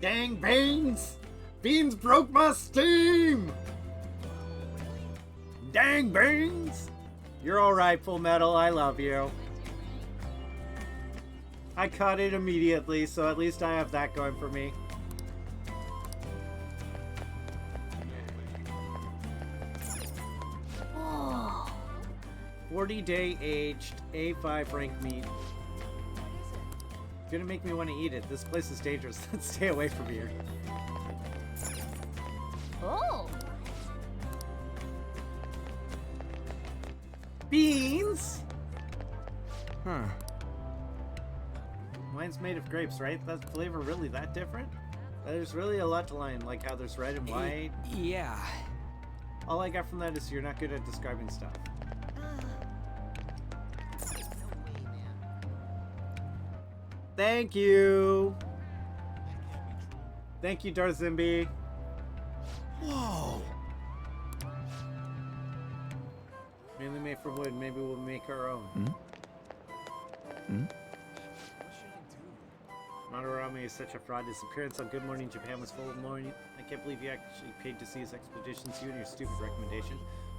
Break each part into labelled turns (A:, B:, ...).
A: Dang Beans! Beans broke my steam! Dang Beans! You're alright, Full Metal, I love you. I caught it immediately, so at least I have that going for me.
B: Oh.
A: 40-day aged A5 rank meat. Gonna make me want to eat it. This place is dangerous. Let's stay away from here.
B: Oh.
A: Beans!
C: Huh.
A: Wine's made of grapes, right? That flavor really that different? There's really a lot to wine, like how there's red and white.
C: Yeah.
A: All I got from that is you're not good at describing stuff. Thank you! Thank you, Darzimbi.
C: Whoa.
A: Mainly made from wood, maybe we'll make our own. Madarame is such a fraud. His appearance on Good Morning Japan was full of morning. I can't believe you actually paid to see his expeditions, you and your stupid recommendation.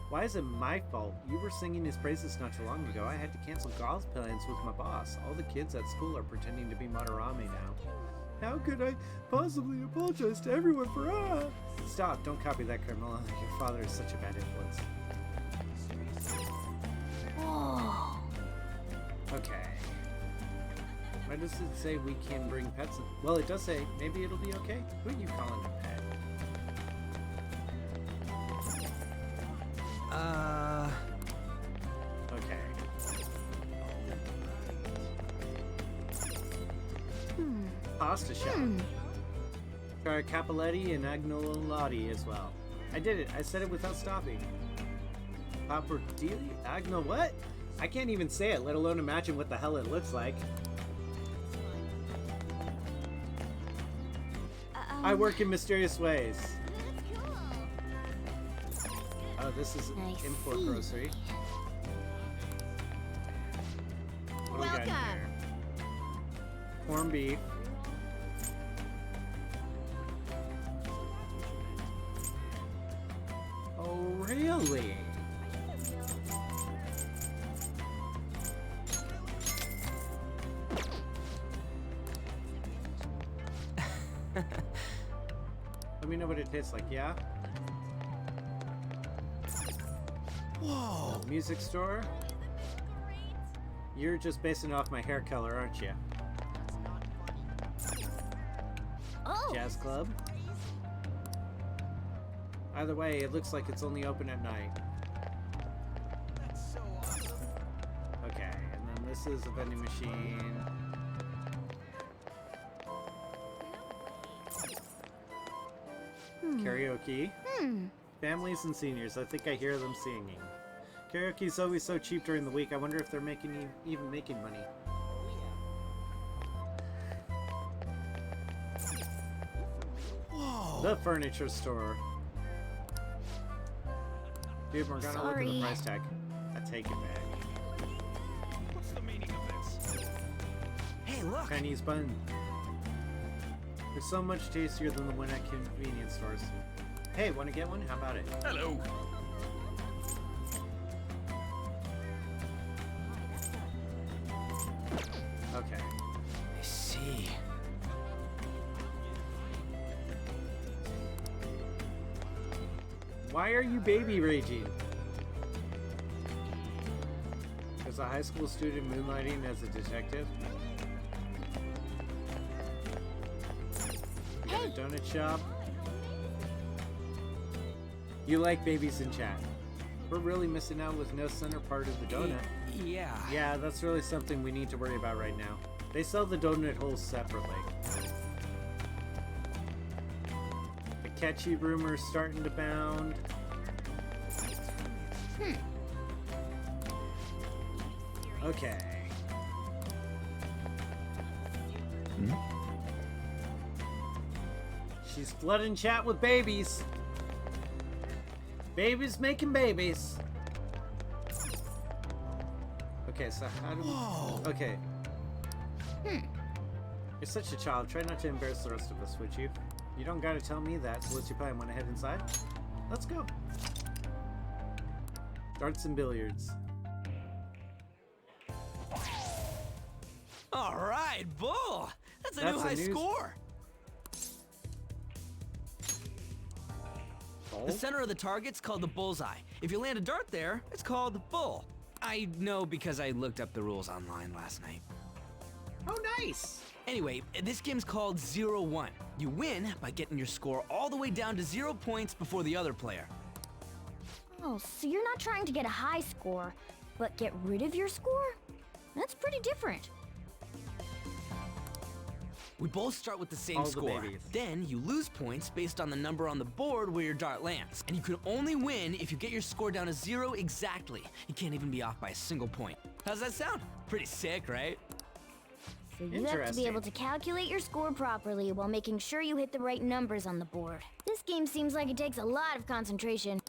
A: Why is it my fault? You were singing his praises not too long ago. I had to cancel golf plans with my boss. All the kids at school are pretending to be Madarame now. How could I possibly apologize to everyone for Stop, don't copy that, Carmela. Your father is such a bad influence.
B: Oh.
A: Okay. Why does it say we can bring pets in? Well, it does say maybe it'll be okay. Who are you calling a pet? Okay. Pasta shop. Capoletti and agnolotti as well. I did it. I said it without stopping. Pappardili? Agno what? I can't even say it, let alone imagine what the hell it looks like. I work in mysterious ways. Oh, this is an import grocery. What do we got in here? Corned beef. Oh, really? Let me know what it tastes like, yeah? Whoa! Music store? You're just basing it off my hair color, aren't you?
B: Oh.
A: Jazz club? Either way, it looks like it's only open at night.
C: That's so awesome.
A: Okay, and then this is a vending machine. Karaoke. Families and seniors. I think I hear them singing. Karaoke's always so cheap during the week. I wonder if they're even making money.
C: Whoa.
A: The furniture store. Dude, we're gonna look at the price tag. I take it back.
C: What's the meaning of this? Hey, look.
A: Chinese bun. They're so much tastier than the one at convenience stores. Hey, wanna get one? How about it?
C: Hello.
A: Okay.
C: I see.
A: Why are you baby raging? There's a high school student moonlighting as a detective. We got a donut shop. You like babies in chat. We're really missing out with no center part of the donut.
C: Yeah.
A: Yeah, that's really something we need to worry about right now. They sell the donut holes separately. The catchy rumors starting to bound. Okay. She's flooding chat with babies. Babies making babies. Okay, so how do we...
C: Whoa.
A: Okay. You're such a child. Try not to embarrass the rest of us, would you? You don't gotta tell me that, so what's your plan? Wanna head inside? Let's go. Darts and billiards.
D: All right, Bull. That's a
A: That's
D: new
A: a
D: high
A: new-
D: score.
A: Bowl?
D: The center of the target's called the bullseye. If you land a dart there, it's called bull. I know because I looked up the rules online last night.
A: Oh, nice!
D: Anyway, this game's called 0-1. You win by getting your score all the way down to 0 points before the other player.
B: Oh, so you're not trying to get a high score, but get rid of your score? That's pretty different.
D: We both start with the same
A: All the
D: score.
A: babies.
D: Then you lose points based on the number on the board where your dart lands. And you can only win if you get your score down to 0 exactly. You can't even be off by a single point. How's that sound? Pretty sick, right?
B: So you have to be able to calculate your score properly while making sure you hit the right numbers on the board. This game seems like it takes a lot of concentration.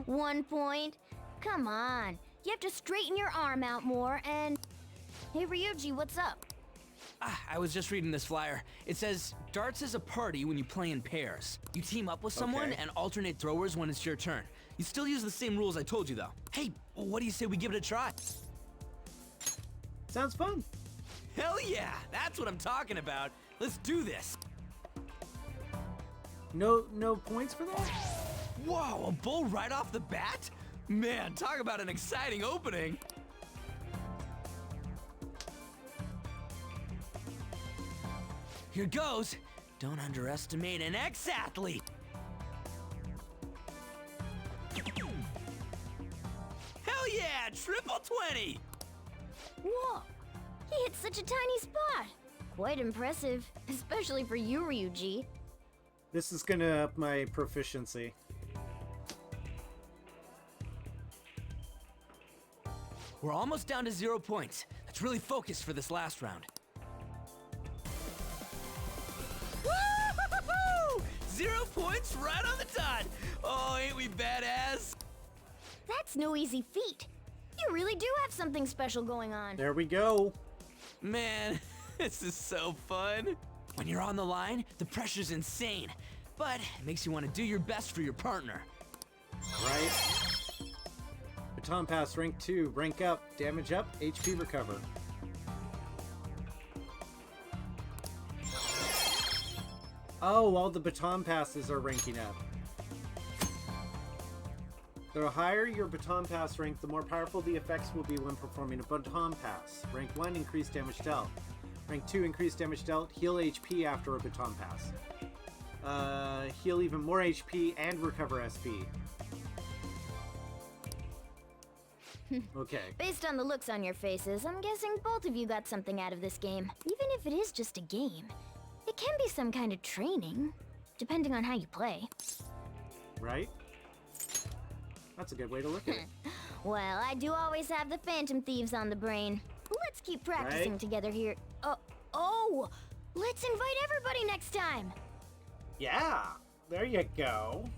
B: 1 point? Come on. You have to straighten your arm out more and... Hey Ryuji, what's up?
D: I was just reading this flyer. It says, darts is a party when you play in pairs. You team up with someone
A: Okay.
D: and alternate throwers when it's your turn. You still use the same rules I told you though. Hey, what do you say we give it a try?
A: Sounds fun.
D: Hell yeah, that's what I'm talking about. Let's do this.
A: No points for that?
D: Whoa, a bull right off the bat? Man, talk about an exciting opening. Here goes. Don't underestimate an ex-athlete. Hell yeah, triple 20.
B: Whoa! He hit such a tiny spot! Quite impressive, especially for you, Ryuji.
A: This is gonna up my proficiency.
D: We're almost down to 0 points. Let's really focus for this last round. Woo-hoo-hoo-hoo! 0 points right on the dot. Oh, ain't we badass?
B: That's no easy feat. You really do have something special going on.
A: There we go.
D: Man, this is so fun. When you're on the line, the pressure's insane, but it makes you want to do your best for your partner.
A: Right? Baton pass rank 2. Rank up. Damage up. HP recover. Oh, all the baton passes are ranking up. The higher your baton pass rank, the more powerful the effects will be when performing a baton pass. Rank 1, increased damage dealt. Rank 2, increased damage dealt. Heal HP after a baton pass. Heal even more HP and recover SP. Okay.
B: Based on the looks on your faces, I'm guessing both of you got something out of this game. Even if it is just a game, it can be some kind of training, depending on how you play.
A: Right? That's a good way to look at it.
B: Well, I do always have the Phantom Thieves on the brain. Let's keep practicing
A: Right.
B: together here. Oh! Let's invite everybody next time!
A: Yeah, there you go.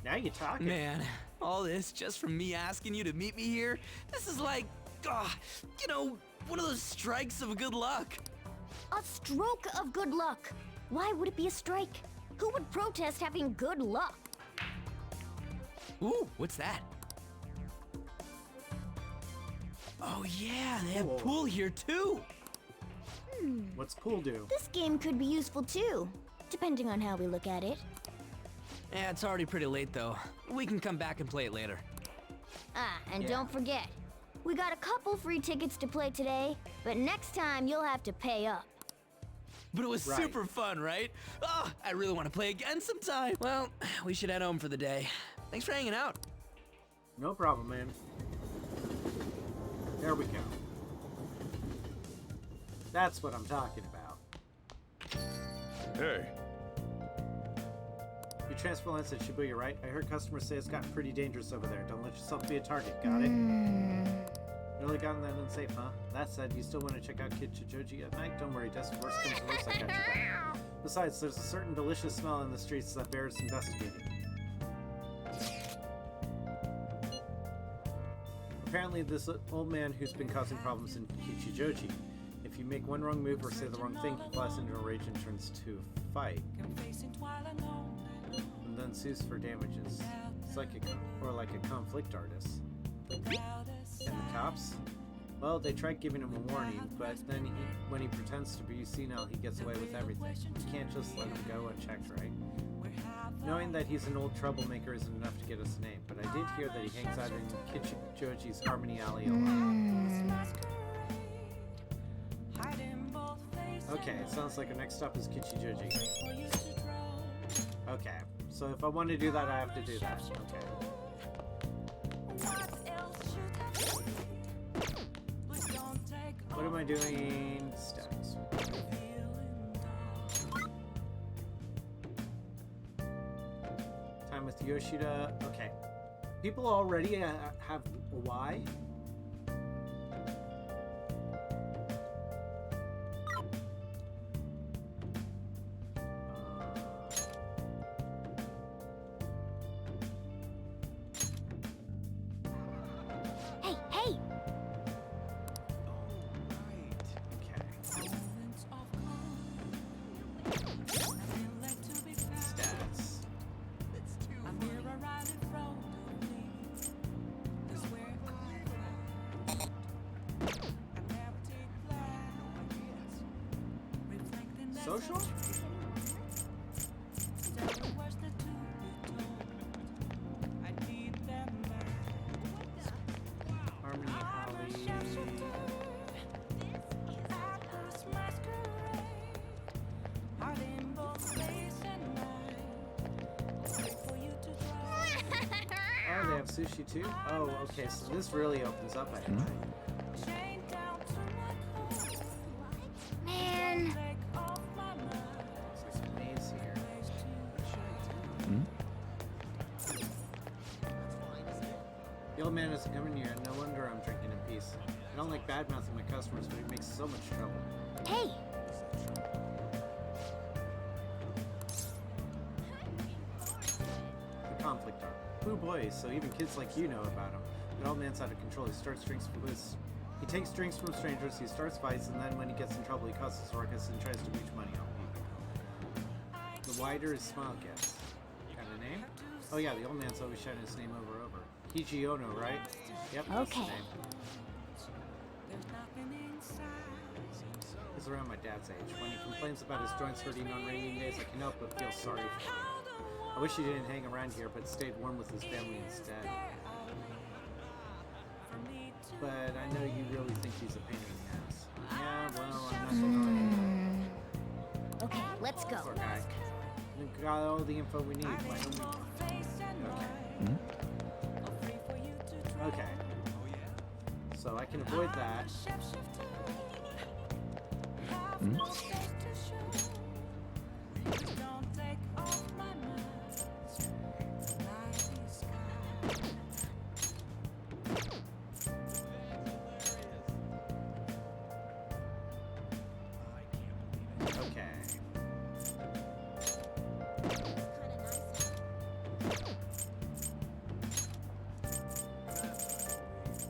A: Now you're talking.
D: Man, all this just from me asking you to meet me here? This is like, one of those strikes of good luck.
B: A stroke of good luck! Why would it be a strike? Who would protest having good luck?
D: Ooh, what's that? Oh yeah, they have
A: Cool.
D: pool here too.
A: What's pool do?
B: This game could be useful too, depending on how we look at it.
D: Yeah, it's already pretty late though. We can come back and play it later.
B: And
A: Yeah.
B: don't forget, we got a couple free tickets to play today, but next time you'll have to pay up.
D: But it was
A: Right.
D: super fun, right? Oh, I really want to play again sometime. Well, we should head home for the day. Thanks for hanging out.
A: No problem, man. There we go. That's what I'm talking about.
C: Hey,
A: You transfer lines at Shibuya, right? I heard customers say it's gotten pretty dangerous over there. Don't let yourself be a target, got it? Really gotten that unsafe, huh? That said, you still want to check out Kid Chijoji at night? Don't worry, Dust. Worst comes to worst, I got your back. Besides, there's a certain delicious smell in the streets that bears investigating. apparently this old man who's been causing problems in Kichijoji. If you make one wrong move or say the wrong thing, he flies into a rage and turns to a fight. And then sues for damages. It's like a conflict artist. And the cops? Well, they tried giving him a warning, but then when he pretends to be senile, he gets away with everything. You can't just let him go unchecked, right? Knowing that he's an old troublemaker isn't enough to get us a name, but I did hear that he hangs out in Kichijoji's Harmony Alley a lot. Okay, it sounds like our next stop is Kichijoji. Okay, so if I want to do that, I have to do that. Okay. What am I doing? Stats. Time with Yoshida. Okay. People already have a Y?
B: Hey, hey!
A: Social? Harmony Alley. Oh, they have sushi too? Oh, okay, so this really opens up, I think.
B: Man.
A: There's a maze here. The old man isn't coming here, no wonder I'm drinking in peace. I don't like bad-mouthing my customers, but it makes so much trouble.
B: Hey!
A: The conflict art. Ooh boy, so even kids like you know about him. The old man's out of control. He takes drinks from strangers, he starts fights, and then when he gets in trouble, he causes a ruckus and tries to reach money off people. The wider his smile gets. Got a name? Oh yeah, the old man's always shouting his name over and over. Kichi Ono, right? Yep, that's the
B: Okay.
A: name. He's around my dad's age. When he complains about his joints hurting on rainy days, I can help but feel sorry for him. I wish he didn't hang around here, but stayed warm with his family instead. But I know you really think he's a pain in the ass. Yeah, well, I'm not
B: Okay, let's go.
A: Poor guy. We've got all the info we need. Why don't we... Okay. Okay. So I can avoid that.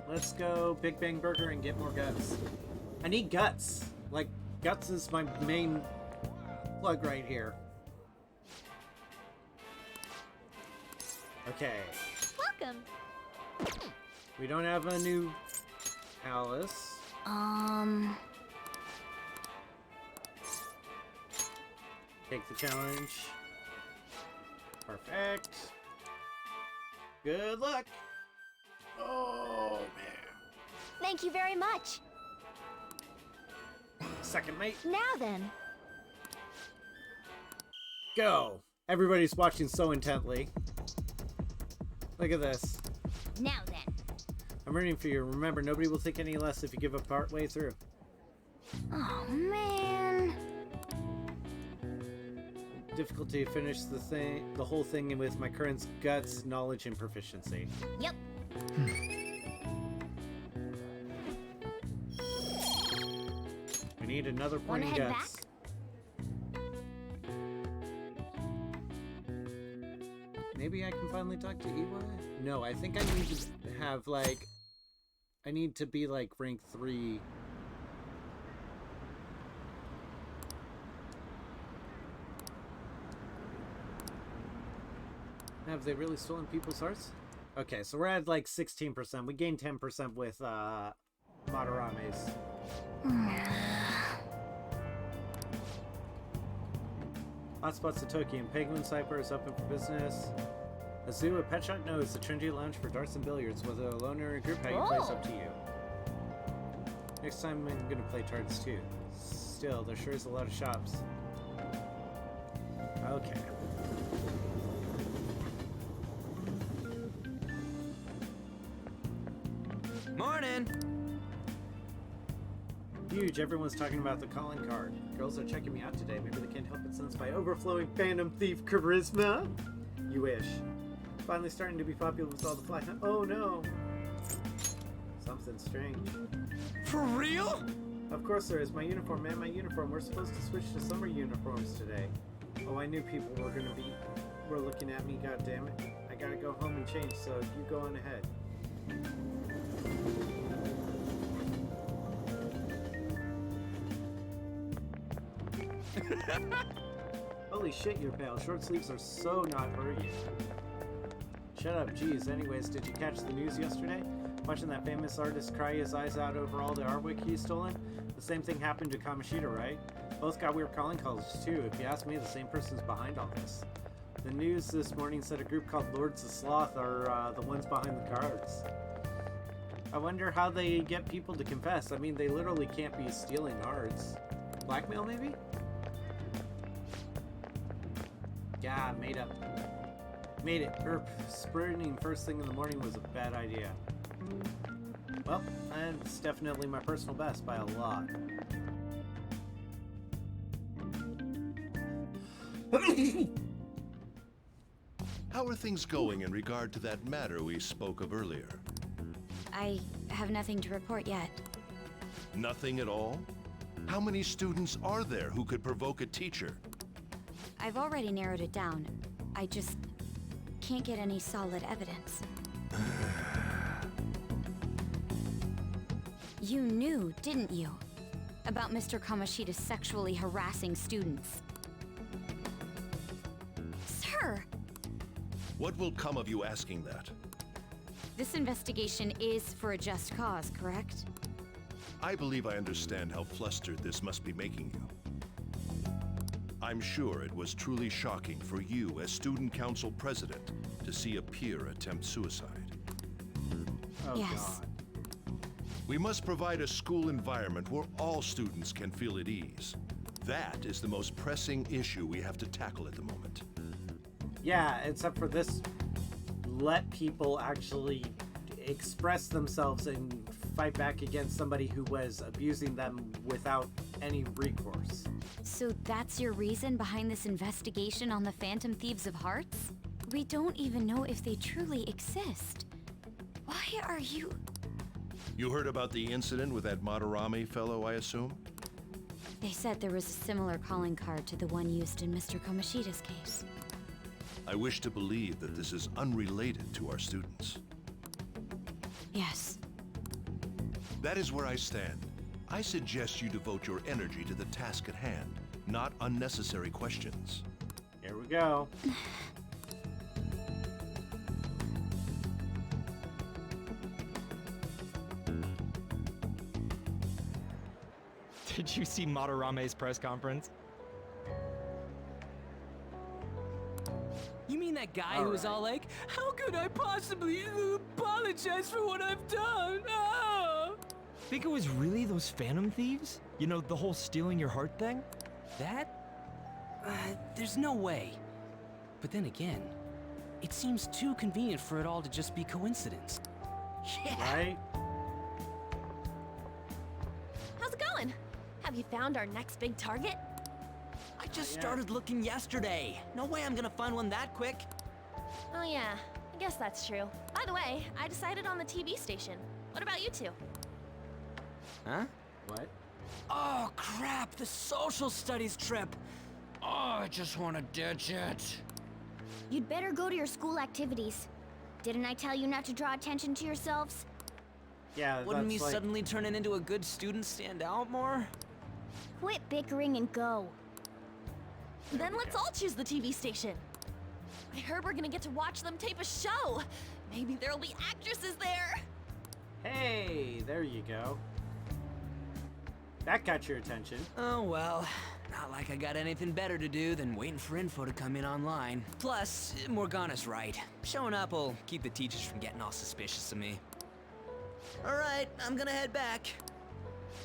A: Let's go Big Bang Burger and get more guts. I need guts. Like, guts is my main plug right here. Okay.
B: Welcome.
A: We don't have a new palace. Take the challenge. Perfect. Good luck. Oh, man.
B: Thank you very much.
A: Second, mate.
B: Now then.
A: Go. Everybody's watching so intently. Look at this.
B: Now then.
A: I'm rooting for you. Remember, nobody will think any less if you give up part way through.
B: Oh, man.
A: Difficulty to finish the whole thing with my current guts, knowledge, and proficiency.
B: Yep.
A: We need another point
B: Wanna
A: in
B: head
A: guts. Maybe I can finally talk to Iwa? No, I think I need to have, like, I need to be like rank 3. Have they really stolen people's hearts? Okay, so we're at like 16%. We gained 10% with Madarame's. Hotspots of Tokyo and Penguin Cypher is open for business. A zoo, a pet shop? No, it's a trendy lounge for darts and billiards. Whether alone or in a group, how you play is up to you. Next time I'm gonna play darts too. Still, there sure is a lot of shops. Okay.
D: Morning!
A: Huge, everyone's talking about the calling card. Girls are checking me out today. Maybe they can't help but sense my overflowing Phantom Thief charisma. You wish. Finally starting to be popular with all the fly. Oh no! Something strange.
D: For real?
A: Of course there is. My uniform, man, my uniform. We're supposed to switch to summer uniforms today. Oh, I knew people were looking at me, god damn it. I gotta go home and change, so you go on ahead. Holy shit, you're pale. Short sleeves are so not for you. Shut up, geez. Anyways, did you catch the news yesterday? Watching that famous artist cry his eyes out over all the artwork he's stolen? The same thing happened to Kamoshida, right? Both got weird calling cards too. If you ask me, the same person's behind all this. The news this morning said a group called Lords of Sloth are the ones behind the cards. I wonder how they get people to confess. I mean, they literally can't be stealing hearts. Blackmail, maybe? Yeah, made up. Made it. Sprinting first thing in the morning was a bad idea. Well, it's definitely my personal best by a lot.
E: How are things going in regard to that matter we spoke of earlier?
B: I have nothing to report yet.
E: Nothing at all? How many students are there who could provoke a teacher?
B: I've already narrowed it down. I just can't get any solid evidence. You knew, didn't you? About Mr. Kamoshida's sexually harassing students. Sir!
E: What will come of you asking that?
B: This investigation is for a just cause, correct?
E: I believe I understand how flustered this must be making you. I'm sure it was truly shocking for you as student council president to see a peer attempt suicide.
A: Oh,
B: Yes.
A: God.
E: We must provide a school environment where all students can feel at ease. That is the most pressing issue we have to tackle at the moment.
A: Yeah, except for this, let people actually express themselves and fight back against somebody who was abusing them without any recourse.
B: So that's your reason behind this investigation on the Phantom Thieves of Hearts? We don't even know if they truly exist. Why are you...
E: You heard about the incident with that Madarame fellow, I assume?
B: They said there was a similar calling card to the one used in Mr. Kamoshida's case.
E: I wish to believe that this is unrelated to our students.
B: Yes.
E: That is where I stand. I suggest you devote your energy to the task at hand, not unnecessary questions.
A: Here we go.
C: Did you see Madarame's press conference?
D: You mean that guy who was all like, how could I possibly apologize for what I've done? Ah!
C: Think it was really those Phantom Thieves? You know, the whole stealing your heart thing?
D: That? There's no way. But then again, it seems too convenient for it all to just be coincidence. Yeah.
A: Right?
F: How's it going? Have you found our next big target?
D: I just
A: Yeah.
D: started looking yesterday. No way I'm gonna find one that quick.
F: Oh yeah, I guess that's true. By the way, I decided on the TV station. What about you two?
D: Huh?
A: What?
D: Oh crap, the social studies trip. Oh, I just wanna ditch it.
B: You'd better go to your school activities. Didn't I tell you not to draw attention to yourselves?
A: Yeah,
D: Wouldn't me
A: that's like...
D: suddenly turning into a good student stand out more?
B: Quit bickering and go.
F: Then let's all choose the TV station. I heard we're gonna get to watch them tape a show. Maybe there'll be actresses there.
A: Hey, there you go. That got your attention.
D: Oh well, not like I got anything better to do than waiting for info to come in online. Plus, Morgana's right. Showing up will keep the teachers from getting all suspicious of me. Alright, I'm gonna head back.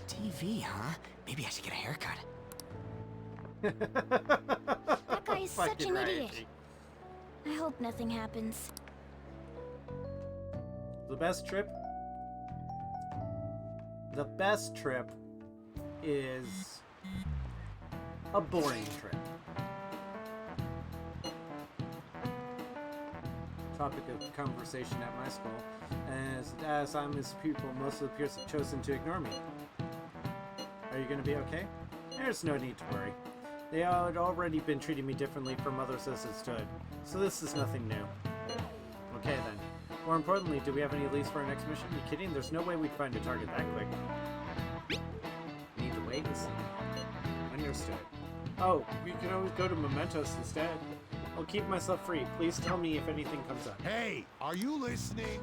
D: TV, huh? Maybe I should get a haircut.
B: That guy is such
A: Fucking
B: an
A: right,
B: idiot.
A: G.
B: I hope nothing happens.
A: The best trip is a boring trip. Topic of conversation at my school. As I'm his pupil, most of the peers have chosen to ignore me. Are you going to be okay? There's no need to worry. They had already been treating me differently from others as it stood, so this is nothing new. Okay then. More importantly, do we have any leads for our next mission? Are you kidding? There's no way we'd find a target that quick. Need to wait and see. Understood. Oh, we can always go to Mementos instead. I'll keep myself free. Please tell me if anything comes up.
G: Hey, are you listening?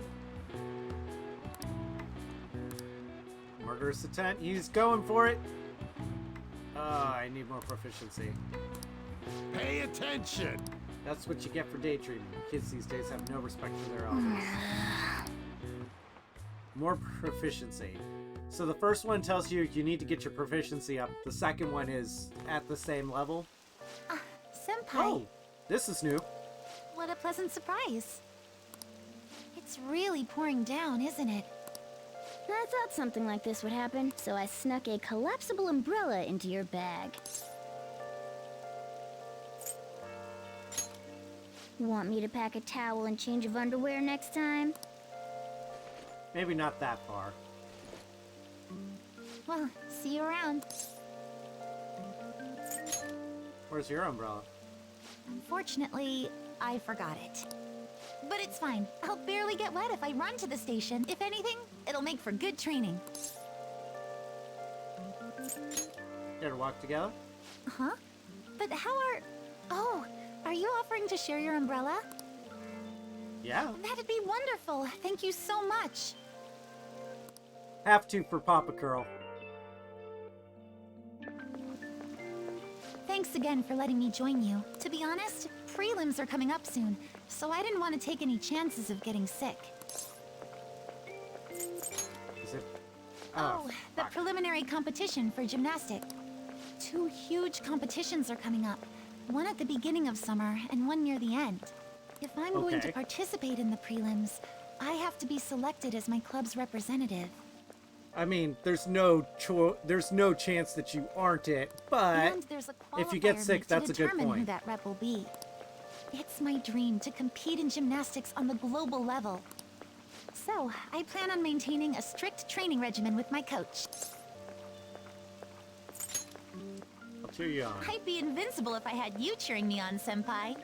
A: Murderous intent. He's going for it. I need more proficiency.
G: Pay attention.
A: That's what you get for daydreaming. Kids these days have no respect for their elders. More proficiency. So the first one tells you you need to get your proficiency up. The second one is at the same level.
H: Senpai,
A: Oh, this is new.
H: what a pleasant surprise. It's really pouring down, isn't it?
B: I thought something like this would happen, so I snuck a collapsible umbrella into your bag. Want me to pack a towel and change of underwear next time?
A: Maybe not that far.
H: Well, see you around.
A: Where's your umbrella?
H: Unfortunately, I forgot it. But it's fine. I'll barely get wet if I run to the station. If anything, it'll make for good training.
A: Care to walk together?
H: Huh? But how are... Oh, are you offering to share your umbrella?
A: Yeah.
H: That'd be wonderful. Thank you so much.
A: Have to for Papa Curl.
H: Thanks again for letting me join you. To be honest, prelims are coming up soon, so I didn't want to take any chances of getting sick.
A: Is it?
H: Oh, the
A: fuck.
H: preliminary competition for gymnastics. 2 huge competitions are coming up. One at the beginning of summer and one near the end. If I'm going to
A: Okay.
H: participate in the prelims, I have to be selected as my club's representative.
A: I mean, there's no chance that you aren't it, but
H: And there's a
A: if you get
H: qualifier
A: sick,
H: meet
A: that's
H: to
A: a good
H: determine who
A: point.
H: that rep will be. It's my dream to compete in gymnastics on the global level. So, I plan on maintaining a strict training regimen with my coach.
A: I'll cheer you on.
H: I'd be invincible if I had you cheering me on, Senpai.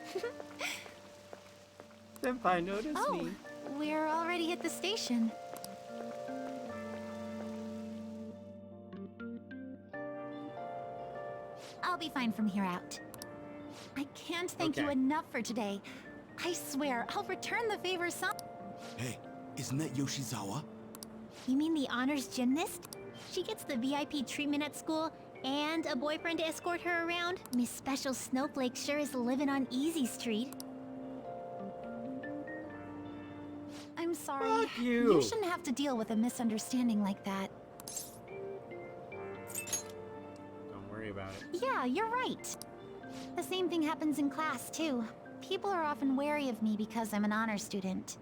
A: Senpai, notice
H: Oh,
A: me.
H: we're already at the station. I'll be fine from here out. I can't thank you
A: Okay.
H: enough for today. I swear, I'll return the favor some...
G: Hey, isn't that Yoshizawa?
I: You mean the honors gymnast? She gets the VIP treatment at school and a boyfriend to escort her around? Miss Special Snowflake sure is living on Easy Street.
H: I'm sorry.
A: Fuck you.
H: You shouldn't have to deal with a misunderstanding like that.
A: Don't worry about it.
H: Yeah, you're right. The same thing happens in class, too. People are often wary of me because I'm an honor student.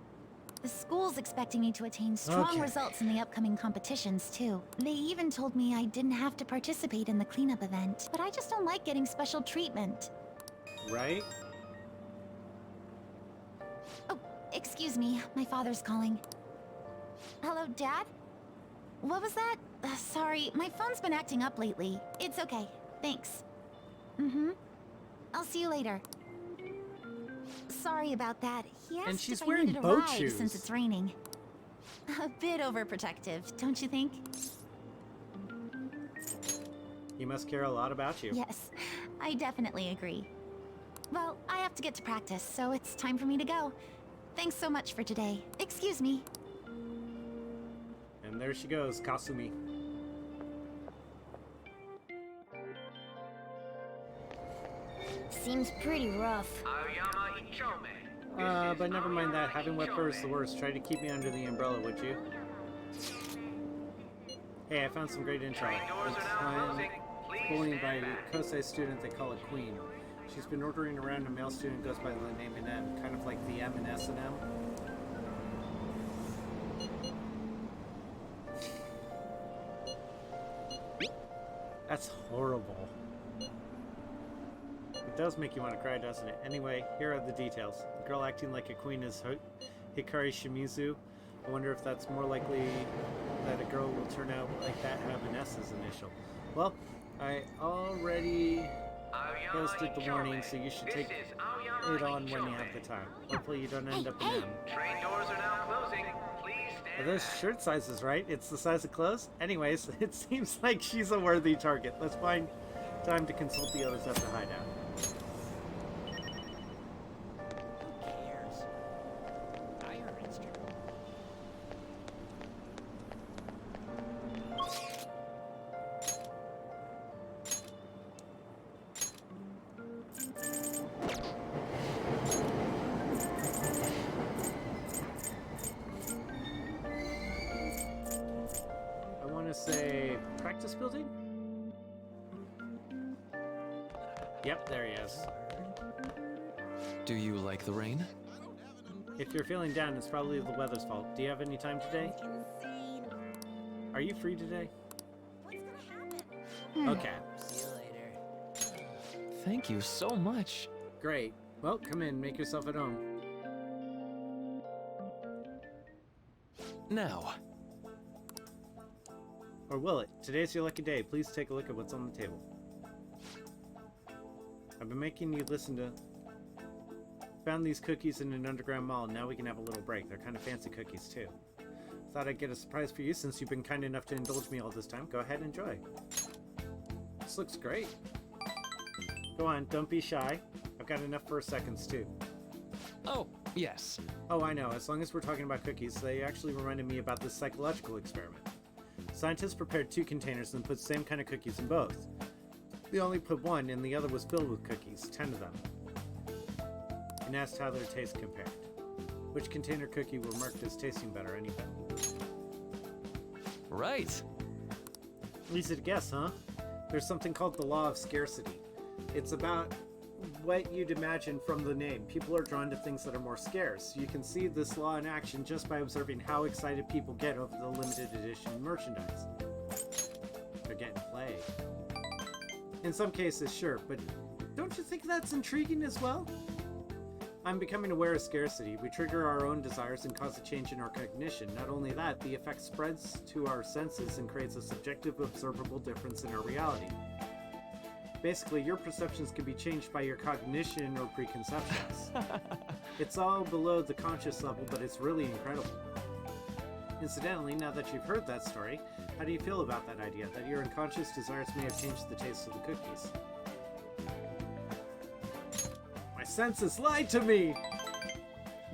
H: The school's expecting me to attain strong
A: Okay.
H: results in the upcoming competitions, too. They even told me I didn't have to participate in the cleanup event, but I just don't like getting special treatment.
A: Right?
H: Oh, excuse me, my father's calling. Hello, Dad? What was that? Sorry, my phone's been acting up lately. It's okay, thanks. Mm-hmm. I'll see you later. Sorry about that. He asked
A: she's
H: if I
A: wearing
H: needed a
A: boat
H: ride
A: shoes.
H: since it's raining. A bit overprotective, don't you think?
A: He must care a lot about you.
H: Yes, I definitely agree. Well, I have to get to practice, so it's time for me to go. Thanks so much for today. Excuse me.
A: And there she goes, Kasumi.
B: Seems pretty rough.
A: But never mind that. Having wet fur is the worst. Try to keep me under the umbrella, would you? Hey, I found some great intel. It's bullying by a Kosei student they call a queen. She's been ordering around a male student goes by the name M, kind of like the M and S and M. That's horrible. It does make you want to cry, doesn't it? Anyway, here are the details. The girl acting like a queen is Hikari Shimizu. I wonder if that's more likely that a girl will turn out like that and have an S as initial. Well, I already posted the warning, so you should take it on when you have the time. Hopefully you don't end up in them.
J: Train doors are now closing. Please
A: Are
J: stand
A: those
J: back.
A: shirt sizes right? It's the size of clothes? Anyways, it seems like she's a worthy target. Let's find time to consult the others at the hideout. I want to say practice building? Yep, there he is.
C: Do you like the rain?
A: If you're feeling down, it's probably the weather's fault. Do you have any time today? Are you free today? Okay,
D: See you later.
C: Thank you so much.
A: great. Well, come in, make yourself at home.
C: Now,
A: Or will it? Today's your lucky day. Please take a look at what's on the table. I've been making you listen to... Found these cookies in an underground mall. Now we can have a little break. They're kind of fancy cookies, too. Thought I'd get a surprise for you since you've been kind enough to indulge me all this time. Go ahead and enjoy. This looks great. Go on, don't be shy. I've got enough for seconds, too.
C: oh, yes.
A: Oh, I know. As long as we're talking about cookies, they actually reminded me about this psychological experiment. Scientists prepared 2 containers and put the same kind of cookies in both. They only put one, and the other was filled with cookies, 10 of them, and asked how their taste compared. Which container cookie were marked as tasting better, anyway?
C: Right.
A: Easy to guess, huh? There's something called the law of scarcity. It's about what you'd imagine from the name. People are drawn to things that are more scarce. You can see this law in action just by observing how excited people get over the limited edition merchandise. They're getting played. In some cases, sure, but don't you think that's intriguing as well? I'm becoming aware of scarcity. We trigger our own desires and cause a change in our cognition. Not only that, the effect spreads to our senses and creates a subjective, observable difference in our reality. Basically, your perceptions can be changed by your cognition or preconceptions. It's all below the conscious level, but it's really incredible. Incidentally, now that you've heard that story, how do you feel about that idea, that your unconscious desires may have changed the taste of the cookies? My senses lied to me!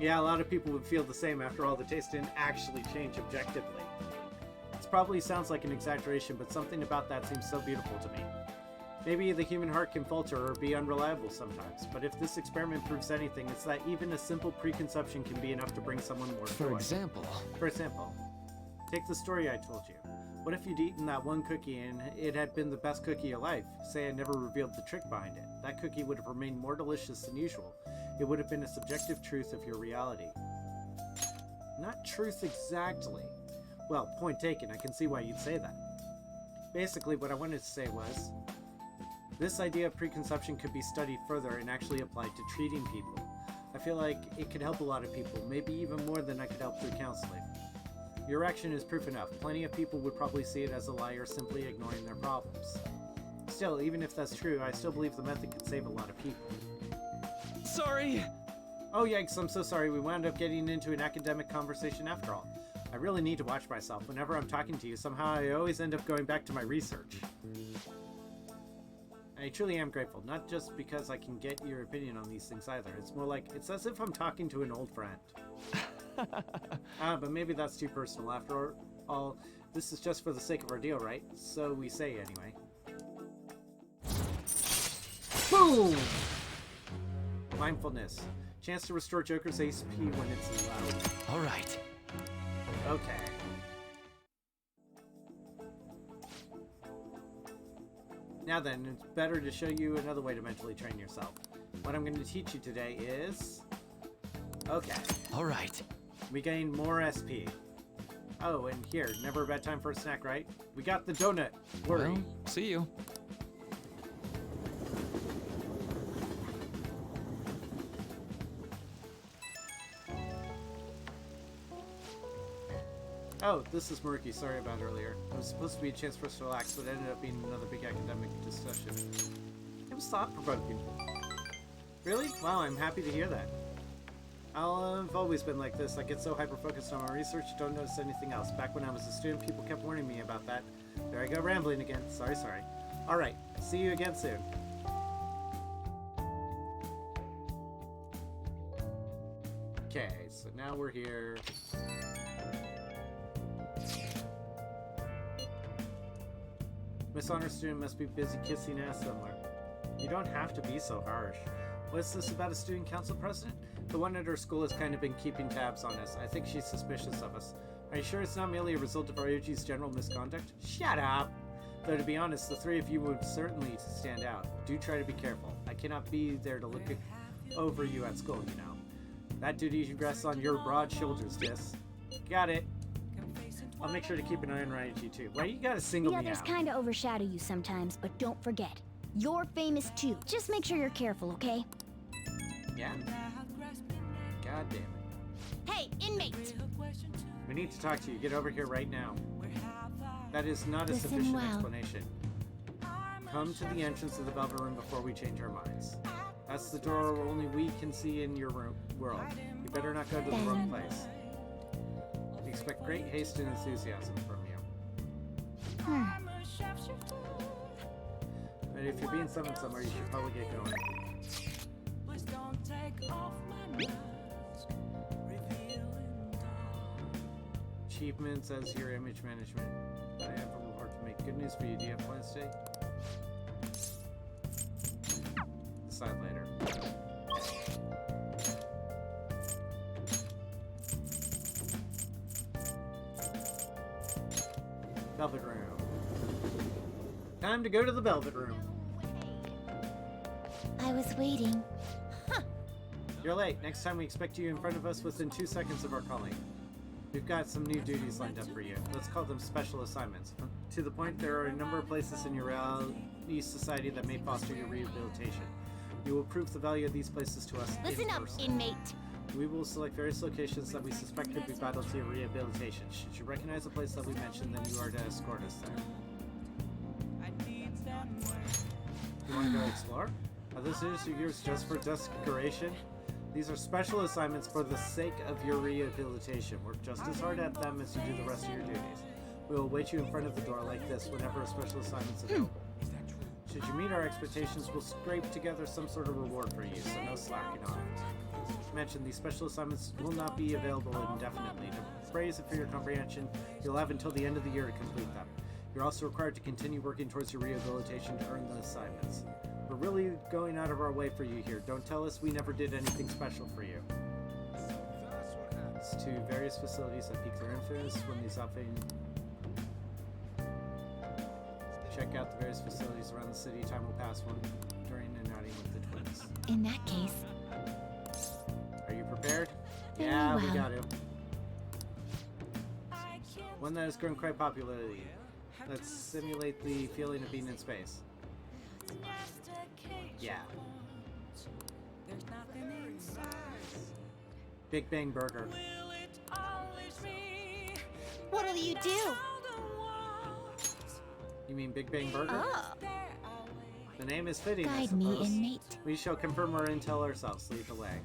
A: Yeah, a lot of people would feel the same. After all, the taste didn't actually change objectively. It probably sounds like an exaggeration, but something about that seems so beautiful to me. Maybe the human heart can falter or be unreliable sometimes, but if this experiment proves anything, it's that even a simple preconception can be enough to bring someone more
C: For
A: joy.
C: example,
A: For example, take the story I told you. What if you'd eaten that one cookie and it had been the best cookie of your life? Say I never revealed the trick behind it. That cookie would have remained more delicious than usual. It would have been a subjective truth of your reality. Not truth exactly. Well, point taken, I can see why you'd say that. Basically, what I wanted to say was, this idea of preconception could be studied further and actually applied to treating people. I feel like it could help a lot of people, maybe even more than I could help through counseling. Your action is proof enough. Plenty of people would probably see it as a lie or simply ignoring their problems. Still, even if that's true, I still believe the method could save a lot of people.
C: sorry.
A: Oh yikes, I'm so sorry, we wound up getting into an academic conversation after all. I really need to watch myself. Whenever I'm talking to you, somehow I always end up going back to my research. I truly am grateful, not just because I can get your opinion on these things either. It's more like, it's as if I'm talking to an old friend. But maybe that's too personal. After all, this is just for the sake of our deal, right? So we say anyway. Boom! Mindfulness. Chance to restore Joker's HP when it's allowed.
C: All right.
A: Okay. Now then, it's better to show you another way to mentally train yourself. What I'm going to teach you today is... Okay.
C: All right.
A: We gain more SP. Oh, and here, never a bad time for a snack, right? We got the donut. Worry.
C: Well, see you.
A: Oh, this is murky. Sorry about earlier. It was supposed to be a chance for us to relax, but it ended up being another big academic discussion. It was thought-provoking. Really? Wow, I'm happy to hear that. I've always been like this. I get so hyper-focused on my research, don't notice anything else. Back when I was a student, people kept warning me about that. There I go rambling again. Sorry. Alright, see you again soon. Okay, so now we're here. Miss Honor student must be busy kissing ass somewhere. You don't have to be so harsh. What's this about a student council president? The one at her school has kind of been keeping tabs on us. I think she's suspicious of us. Are you sure it's not merely a result of our OG's general misconduct? Shut up! Though to be honest, the three of you would certainly stand out. Do try to be careful. I cannot be there to look over you at school, you know. That duty rests on your broad shoulders, Diss. Got it. I'll make sure to keep an eye on Ryuji too. Why you gotta single
B: The
A: me
B: others
A: out?
B: kinda overshadow you sometimes, but don't forget, you're famous too. Just make sure you're careful, okay?
A: Yeah. God damn it.
F: Hey, inmate!
A: We need to talk to you. Get over here right now. That is not a
I: Listen
A: sufficient
I: well.
A: explanation. Come to the entrance of the Velvet Room before we change our minds. That's the door only we can see in your world. You better not go to the wrong place. We expect great haste and enthusiasm from you. But if you're being summoned somewhere, you should probably get going. Achievements as your image management. I have a report to make. Good news for you. Do you have plans today? Decide later. Velvet Room. Time to go to the Velvet Room.
I: I was waiting.
A: You're late. Next time we expect you in front of us within 2 seconds of our calling. We've got some new duties lined up for you. Let's call them special assignments. To the point, there are a number of places in your reality society that may foster your rehabilitation. You will prove the value of these places to us
F: Listen
A: in
F: up,
A: person.
F: inmate.
A: We will select various locations that we suspect could be vital to your rehabilitation. Should you recognize a place that we mentioned, then you are to escort us there. You want to go explore? Are those duties of yours just for decoration? These are special assignments for the sake of your rehabilitation. Work just as hard at them as you do the rest of your duties. We will wait you in front of the door like this whenever a special assignment is available. Should you meet our expectations, we'll scrape together some sort of reward for you, so no slacking on it. Mention these special assignments will not be available indefinitely. To praise it for your comprehension, you'll have until the end of the year to complete them. You're also required to continue working towards your rehabilitation to earn the assignments. We're really going out of our way for you here. Don't tell us we never did anything special for you. It's to various facilities that pique their influence when these operating. Check out the various facilities around the city. Time will pass one during an outing with the twins.
I: In that case,
A: Are you prepared?
I: Very
A: Yeah, we
I: well.
A: got to. One that has grown quite popularly. Let's simulate the feeling of being in space. Yeah. Big Bang Burger.
F: What'll you do?
A: You mean Big Bang Burger?
F: Oh.
A: The name is fitting, I
I: guide me,
A: suppose.
I: inmate.
A: We shall confirm our intel ourselves. Lead the way.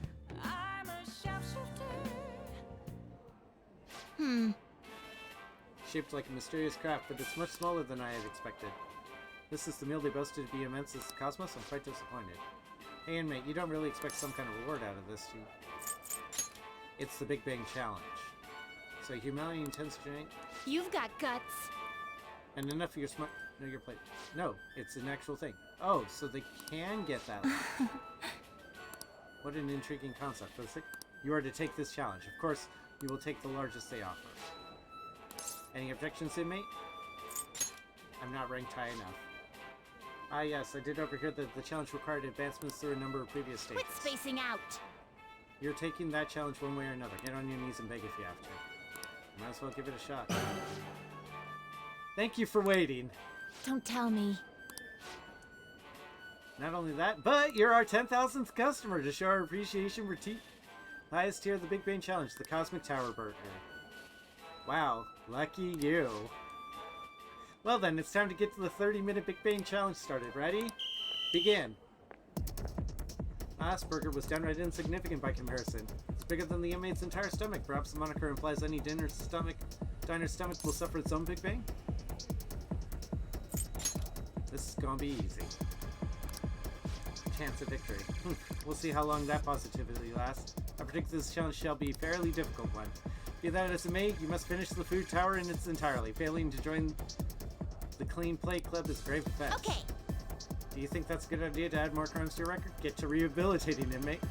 A: shaped like a mysterious craft, but it's much smaller than I had expected. This is the meal they boasted to be immense as the cosmos. I'm quite disappointed. Hey, inmate, you don't really expect some kind of reward out of this, do you? It's the Big Bang Challenge. So humanity intends to generate...
B: You've got guts.
A: And enough of your smart... No, your plate. No, it's an actual thing. Oh, so they can get that. What an intriguing concept. You are to take this challenge. Of course, you will take the largest they offer. Any objections, inmate? I'm not ranked high enough. Ah, yes, I did overhear that the challenge required advancements through a number of previous stages.
B: Quit spacing out.
A: You're taking that challenge one way or another. Get on your knees and beg if you have to. Might as well give it a shot. Thank you for waiting.
B: Don't tell me.
A: Not only that, but you're our 10,000th customer to show our appreciation for highest tier of the Big Bang Challenge, the Cosmic Tower Burger. Wow, lucky you. Well then, it's time to get to the 30-minute Big Bang Challenge started. Ready? Begin. Last burger was downright insignificant by comparison. It's bigger than the inmate's entire stomach. Perhaps the moniker implies any diner's stomach will suffer its own Big Bang? This is gonna be easy. Chance of victory. We'll see how long that positivity lasts. I predict this challenge shall be a fairly difficult one. Be that as it may, you must finish the food tower in its entirety. Failing to join the Clean Plate Club is a grave offense.
B: Okay.
A: Do you think that's a good idea to add more crimes to your record? Get to rehabilitating, inmate.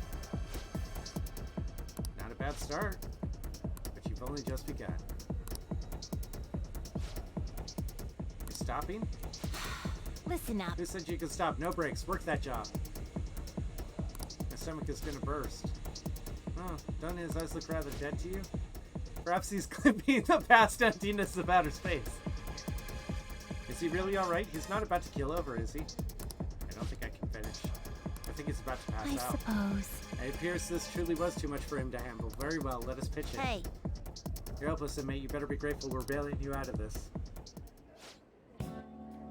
A: Not a bad start, but you've only just begun. You're stopping?
B: Listen up.
A: Who said you could stop? No breaks. Work that job. My stomach is gonna burst. Oh, don't his eyes look rather dead to you? Perhaps he's clipping the past emptiness of outer space. Is he really alright? He's not about to keel over, is he? I don't think I can finish. I think he's about to pass
B: I
A: out.
B: suppose.
A: It appears this truly was too much for him to handle. Very well, let us pitch it.
B: Hey.
A: You're helpless, inmate. You better be grateful we're bailing you out of this.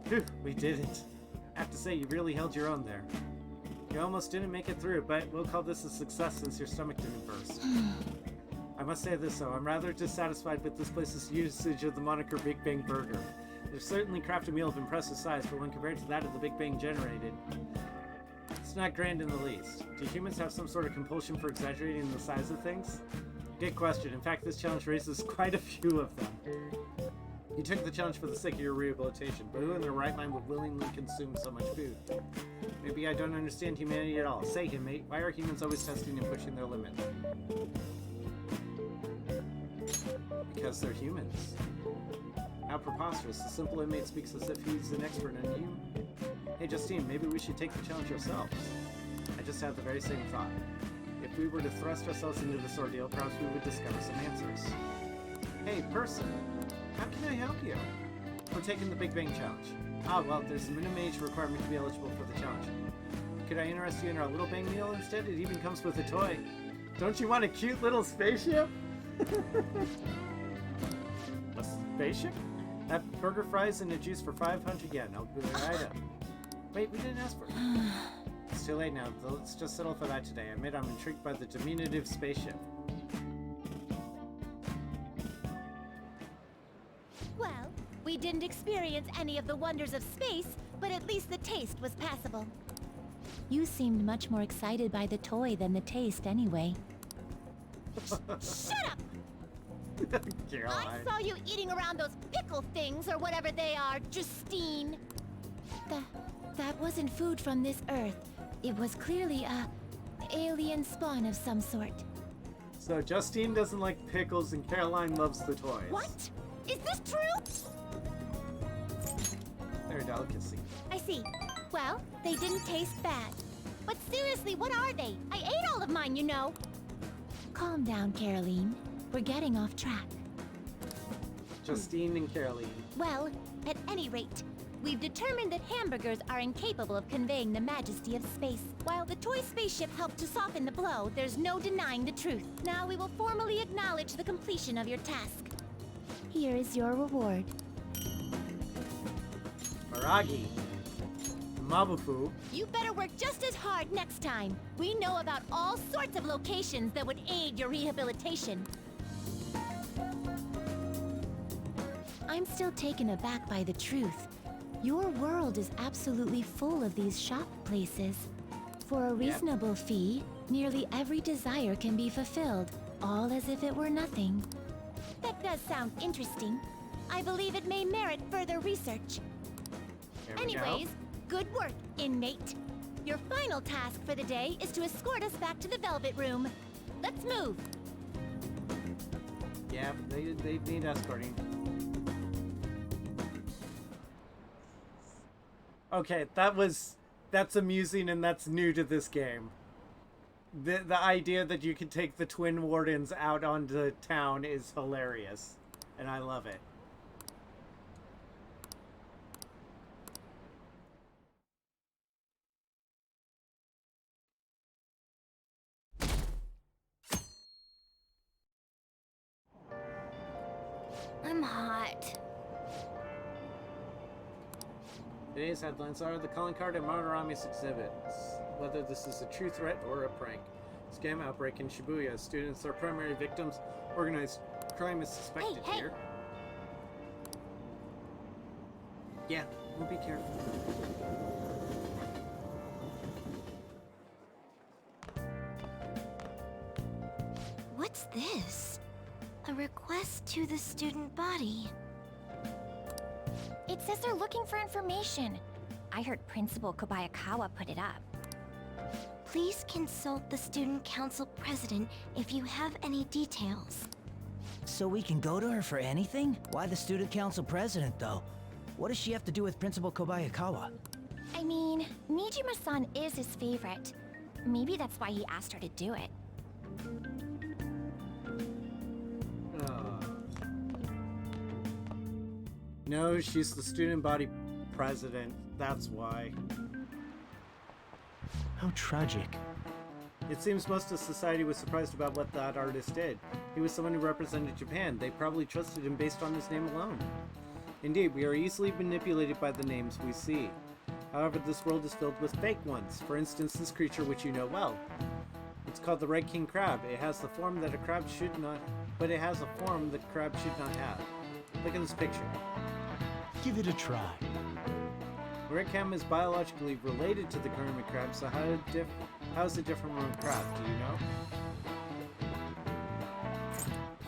A: Phew, we did it. I have to say, you really held your own there. You almost didn't make it through, but we'll call this a success since your stomach didn't burst. I must say this, though. I'm rather dissatisfied with this place's usage of the moniker Big Bang Burger. They've certainly crafted a meal of impressive size, but when compared to that of the Big Bang generated, it's not grand in the least. Do humans have some sort of compulsion for exaggerating the size of things? Good question. In fact, this challenge raises quite a few of them. You took the challenge for the sake of your rehabilitation, but who in their right mind would willingly consume so much food? Maybe I don't understand humanity at all. Say, inmate, why are humans always testing and pushing their limits? Because they're humans. How preposterous. The simple inmate speaks as if he's an expert on you. Hey, Justine, maybe we should take the challenge ourselves. I just had the very same thought. If we were to thrust ourselves into this ordeal, perhaps we would discover some answers. Hey, person, how can I help you? We're taking the Big Bang Challenge. Ah, well, there's a minimum age requirement to be eligible for the challenge. Could I interest you in our little bang meal instead? It even comes with a toy. Don't you want a cute little spaceship? A spaceship? Have burger fries and a juice for 500 yen. I'll be right up. Wait, we didn't ask for it. It's too late now. Let's just settle for that today. I admit I'm intrigued by the diminutive spaceship.
B: Well, we didn't experience any of the wonders of space, but at least the taste was passable.
H: You seemed much more excited by the toy than the taste anyway.
B: Shut up!
A: Caroline.
B: I saw you eating around those pickle things or whatever they are, Justine.
H: That wasn't food from this Earth. It was clearly a alien spawn of some sort.
A: So Justine doesn't like pickles and Caroline loves the toys.
B: What? Is this true?
A: They're a delicacy.
B: I see. Well, they didn't taste bad. But seriously, what are they? I ate all of mine, you know.
H: Calm down, Caroline. We're getting off track.
A: Justine and Caroline.
B: Well, at any rate, we've determined that hamburgers are incapable of conveying the majesty of space. While the toy spaceship helped to soften the blow, there's no denying the truth. Now we will formally acknowledge the completion of your task.
H: Here is your reward.
A: Maragi. Mabufu.
B: You better work just as hard next time. We know about all sorts of locations that would aid your rehabilitation. I'm still taken aback by the truth. Your world is absolutely full of these shop places. For a reasonable fee, nearly every desire can be fulfilled, all as if it were nothing. That does sound interesting. I believe it may merit further research. Anyways, good work, inmate. Your final task for the day is to escort us back to the Velvet Room. Let's move.
A: Yeah, they need escorting. Okay, that's amusing and that's new to this game. The idea that you can take the twin wardens out onto town is hilarious, and I love it.
H: I'm hot.
A: Today's headlines are the calling card and Monoromi's exhibits. Whether this is a true threat or a prank. Scam outbreak in Shibuya. Students are primary victims. Organized crime is suspected here. Yeah, we'll be careful.
H: What's this? A request to the student body.
B: It says they're looking for information. I heard Principal Kobayakawa put it up.
H: Please consult the student council president if you have any details.
K: So we can go to her for anything? Why the student council president, though? What does she have to do with Principal Kobayakawa?
B: I mean, Nijima-san is his favorite. Maybe that's why he asked her to do it.
A: No, she's the student body president. That's why.
C: How tragic.
A: It seems most of society was surprised about what that artist did. He was someone who represented Japan. They probably trusted him based on his name alone. Indeed, we are easily manipulated by the names we see. However, this world is filled with fake ones. For instance, this creature which you know well. It's called the Red King Crab. It has the form that a crab should not, but it has a form that a crab should not have. Look at this picture.
C: Give it a try.
A: Red Cam is biologically related to the hermit crab, so how is it different from a crab? Do you know?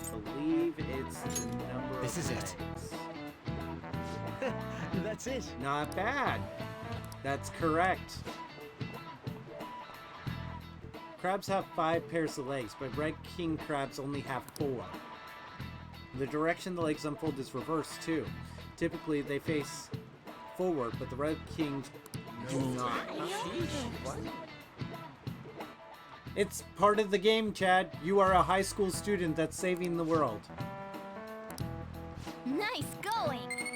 A: I believe it's the number
K: This
A: of
K: is
A: legs.
K: it. That's it.
A: Not bad. That's correct. Crabs have 5 pairs of legs, but red king crabs only have 4. The direction the legs unfold is reversed too. Typically, they face forward, but the red kings do not. It's part of the game, Chad. You are a high school student that's saving the world.
B: Nice going!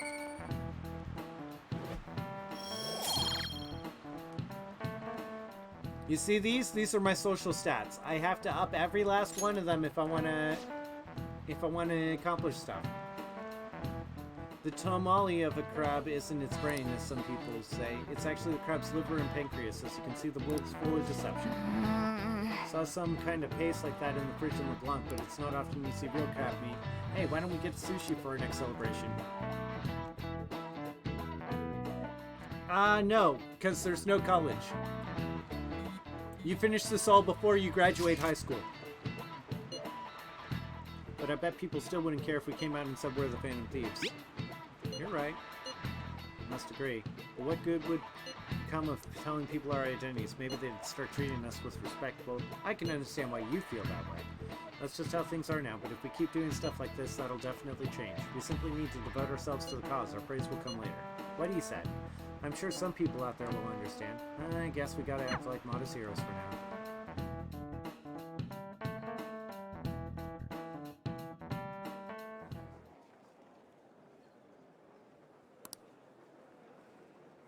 A: You see these? These are my social stats. I have to up every last one of them if I want to accomplish stuff. The tamale of a crab isn't its brain, as some people say. It's actually the crab's liver and pancreas. As you can see, the world's full of deception. Saw some kind of paste like that in the fridge in LeBlanc, but it's not often you see real crab meat. Hey, why don't we get sushi for our next celebration? No, because there's no college. You finish this all before you graduate high school. But I bet people still wouldn't care if we came out and said we're the Phantom Thieves. You're right. Must agree. But what good would come of telling people our identities? Maybe they'd start treating us with respect. Well, I can understand why you feel that way. That's just how things are now, but if we keep doing stuff like this, that'll definitely change. We simply need to devote ourselves to the cause. Our praise will come later. What he said. I'm sure some people out there will understand. I guess we gotta act like modest heroes for now.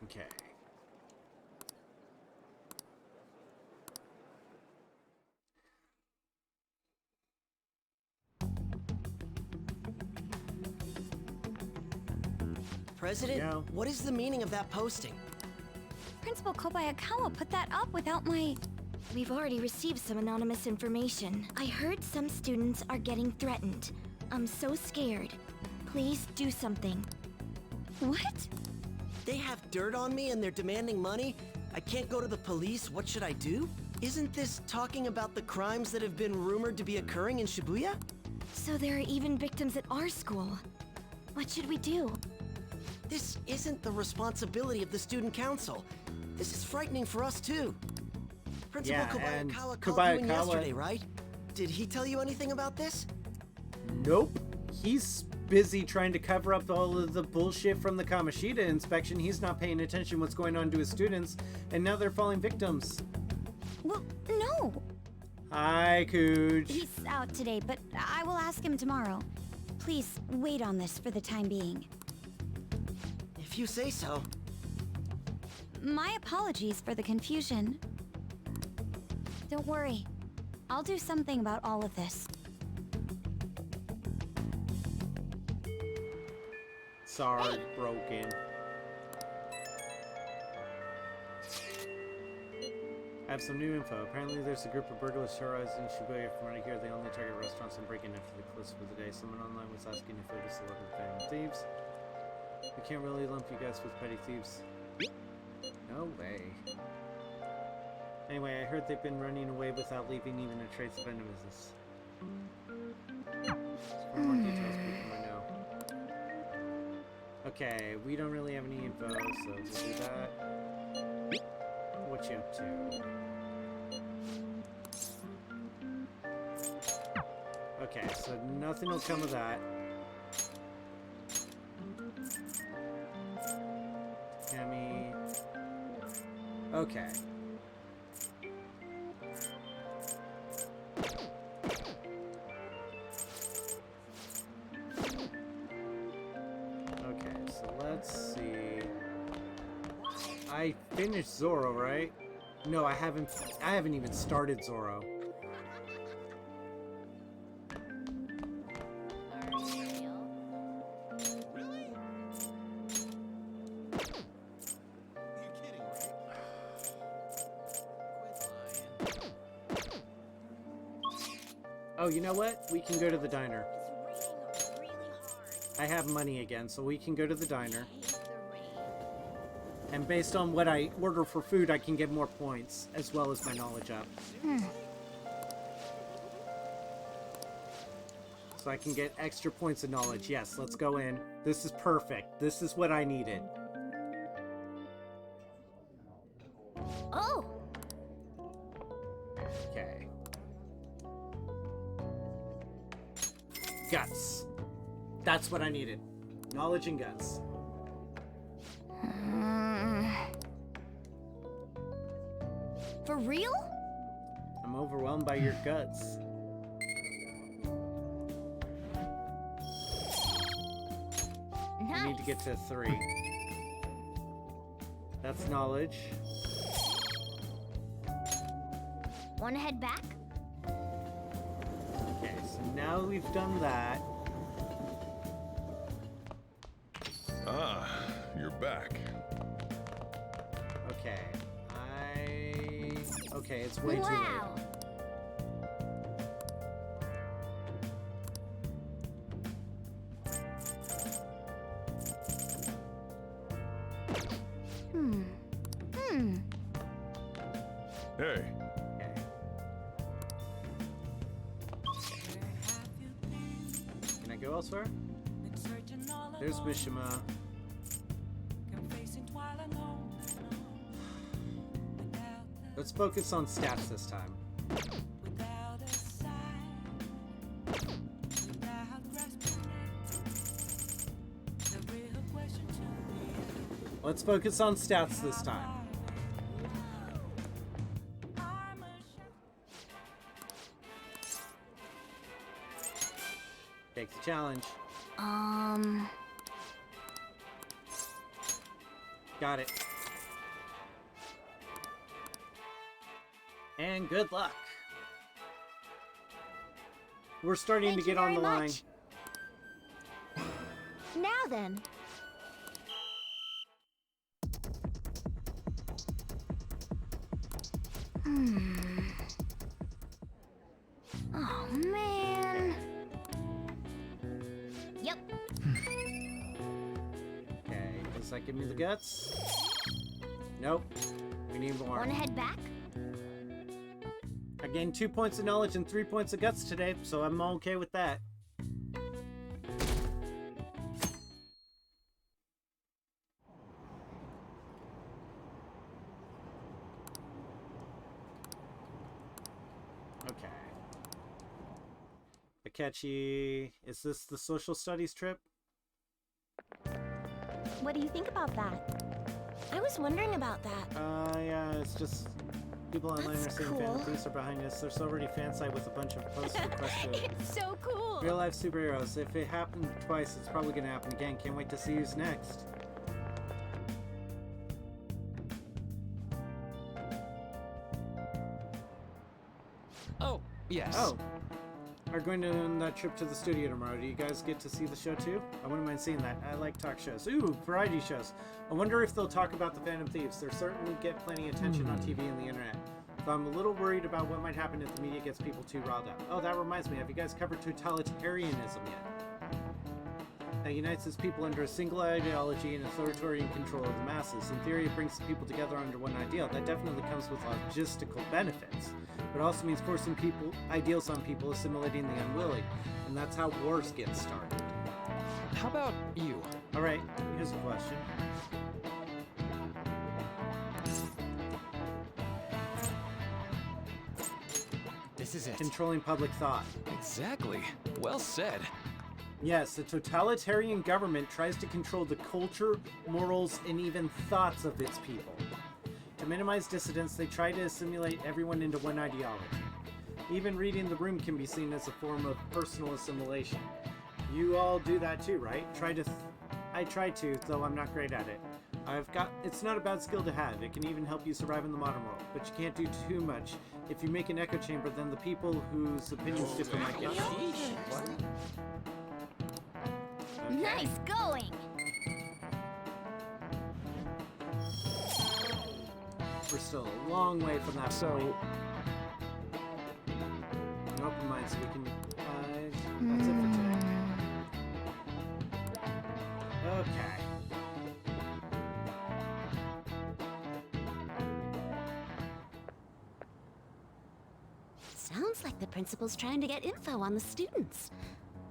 A: Okay.
L: President,
A: Yeah.
L: what is the meaning of that posting?
H: Principal Kobayakawa put that up without my... We've already received some anonymous information. I heard some students are getting threatened. I'm so scared.
F: Please do something. What?
L: They have dirt on me and they're demanding money? I can't go to the police, what should I do? Isn't this talking about the crimes that have been rumored to be occurring in Shibuya?
F: So there are even victims at our school. What should we do?
L: This isn't the responsibility of the student council. This is frightening for us too. Principal
A: and
L: Kobayakawa called you in
A: Kobayakawa-
L: yesterday, right? Did he tell you anything about this?
A: Nope. He's busy trying to cover up all of the bullshit from the Kamoshida inspection. He's not paying attention what's going on to his students, and now they're falling victims.
B: Well, no.
A: Hi, Cooch.
B: He's out today, but I will ask him tomorrow. Please wait on this for the time being.
L: If you say so.
B: My apologies for the confusion. Don't worry. I'll do something about all of this.
A: Sorry, broken. I have some new info. Apparently there's a group of burglars terrorizing Shibuya. From what I hear, they only target restaurants and break in after they close for the day. Someone online was asking if it was a lot of phantom thieves. We can't really lump you guys with petty thieves. No way. Anyway, I heard they've been running away without leaving even a trace of enemies. For more details, people I know. Okay, we don't really have any info, so we'll do that. What you up to? Okay, so nothing will come of that. Cammy. Okay. Okay, so let's see. I finished Zoro, right? No, I haven't even started Zoro. Oh, you know what? We can go to the diner. I have money again, so we can go to the diner. And based on what I order for food, I can get more points, as well as my knowledge up. So I can get extra points of knowledge. Yes, let's go in. This is perfect. This is what I needed.
B: Oh!
A: Okay. Guts. That's what I needed. Knowledge and guts.
F: For real?
A: I'm overwhelmed by your guts. I need to get to 3. That's knowledge.
B: Wanna head back?
A: Okay, so now we've done that.
E: Ah, you're back.
A: Okay. Okay, it's way too late.
B: Wow!
E: Hey,
A: Okay. Can I go elsewhere? There's Mishima. Let's focus on stats this time. Let's focus on stats this time. Take the challenge. Got it. And good luck. We're starting
B: Thank
A: to get
B: you
A: on the
B: very
A: line.
B: much. Now then. Oh, man. Yep.
A: Does that give me the guts? Nope. We need more.
I: Wanna head back?
A: I gained 2 points of knowledge and 3 points of guts today, so I'm okay with that. Okay. Akechi, is this the social studies trip?
B: What do you think about that?
F: I was wondering about that.
A: Yeah, it's just people online
F: That's
A: are saying
F: cool.
A: fan police are behind us. There's already fan site with a bunch of posts requests to it.
I: It's so cool!
A: Real life superheroes. If it happened twice, it's probably gonna happen again. Can't wait to see who's next.
C: Oh, yes.
A: Oh, are going on that trip to the studio tomorrow. Do you guys get to see the show too? I wouldn't mind seeing that. I like talk shows. Ooh, variety shows. I wonder if they'll talk about the Phantom Thieves. They certainly get plenty of attention on TV and the internet. But I'm a little worried about what might happen if the media gets people too riled up. Oh, that reminds me. Have you guys covered totalitarianism yet? That unites its people under a single ideology and authoritarian control of the masses. In theory, it brings people together under one ideal. That definitely comes with logistical benefits. But it also means forcing ideals on people, assimilating the unwilling. And that's how wars get started.
C: How about you?
A: Alright, here's a question.
C: This is it.
A: Controlling public thought.
C: Exactly. Well said.
A: Yes, a totalitarian government tries to control the culture, morals, and even thoughts of its people. To minimize dissidents, they try to assimilate everyone into one ideology. Even reading the room can be seen as a form of personal assimilation. You all do that too, right? I try to, though I'm not great at it. It's not a bad skill to have. It can even help you survive in the modern world, but you can't do too much. If you make an echo chamber, then the people whose opinions differ might get Okay.
I: Nice going!
A: We're still a long way from that point. Open mind, so we can. That's it for today. Okay.
B: Sounds like the principal's trying to get info on the students.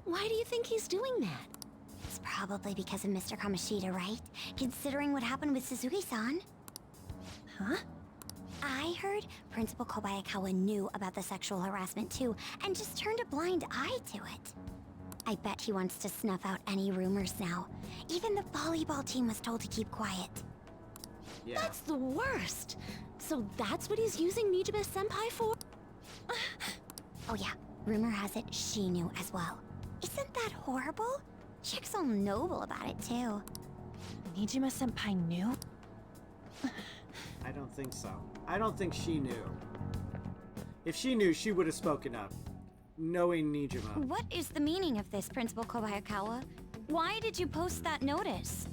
B: Why do you think he's doing that?
H: It's probably because of Mr. Kamoshida, right? Considering what happened with Suzuki-san.
B: Huh?
H: I heard Principal Kobayakawa knew about the sexual harassment too, and just turned a blind eye to it. I bet he wants to snuff out any rumors now. Even the volleyball team was told to keep quiet.
A: Yeah.
F: That's the worst. So that's what he's using Nijibe-senpai for?
H: Oh yeah, rumor has it she knew as well. Isn't that horrible? Chick's all noble about it too.
F: Nijima-senpai knew?
A: I don't think so. I don't think she knew. If she knew, she would have spoken up. Knowing Nijima.
H: What is the meaning of this, Principal Kobayakawa? Why did you post that notice?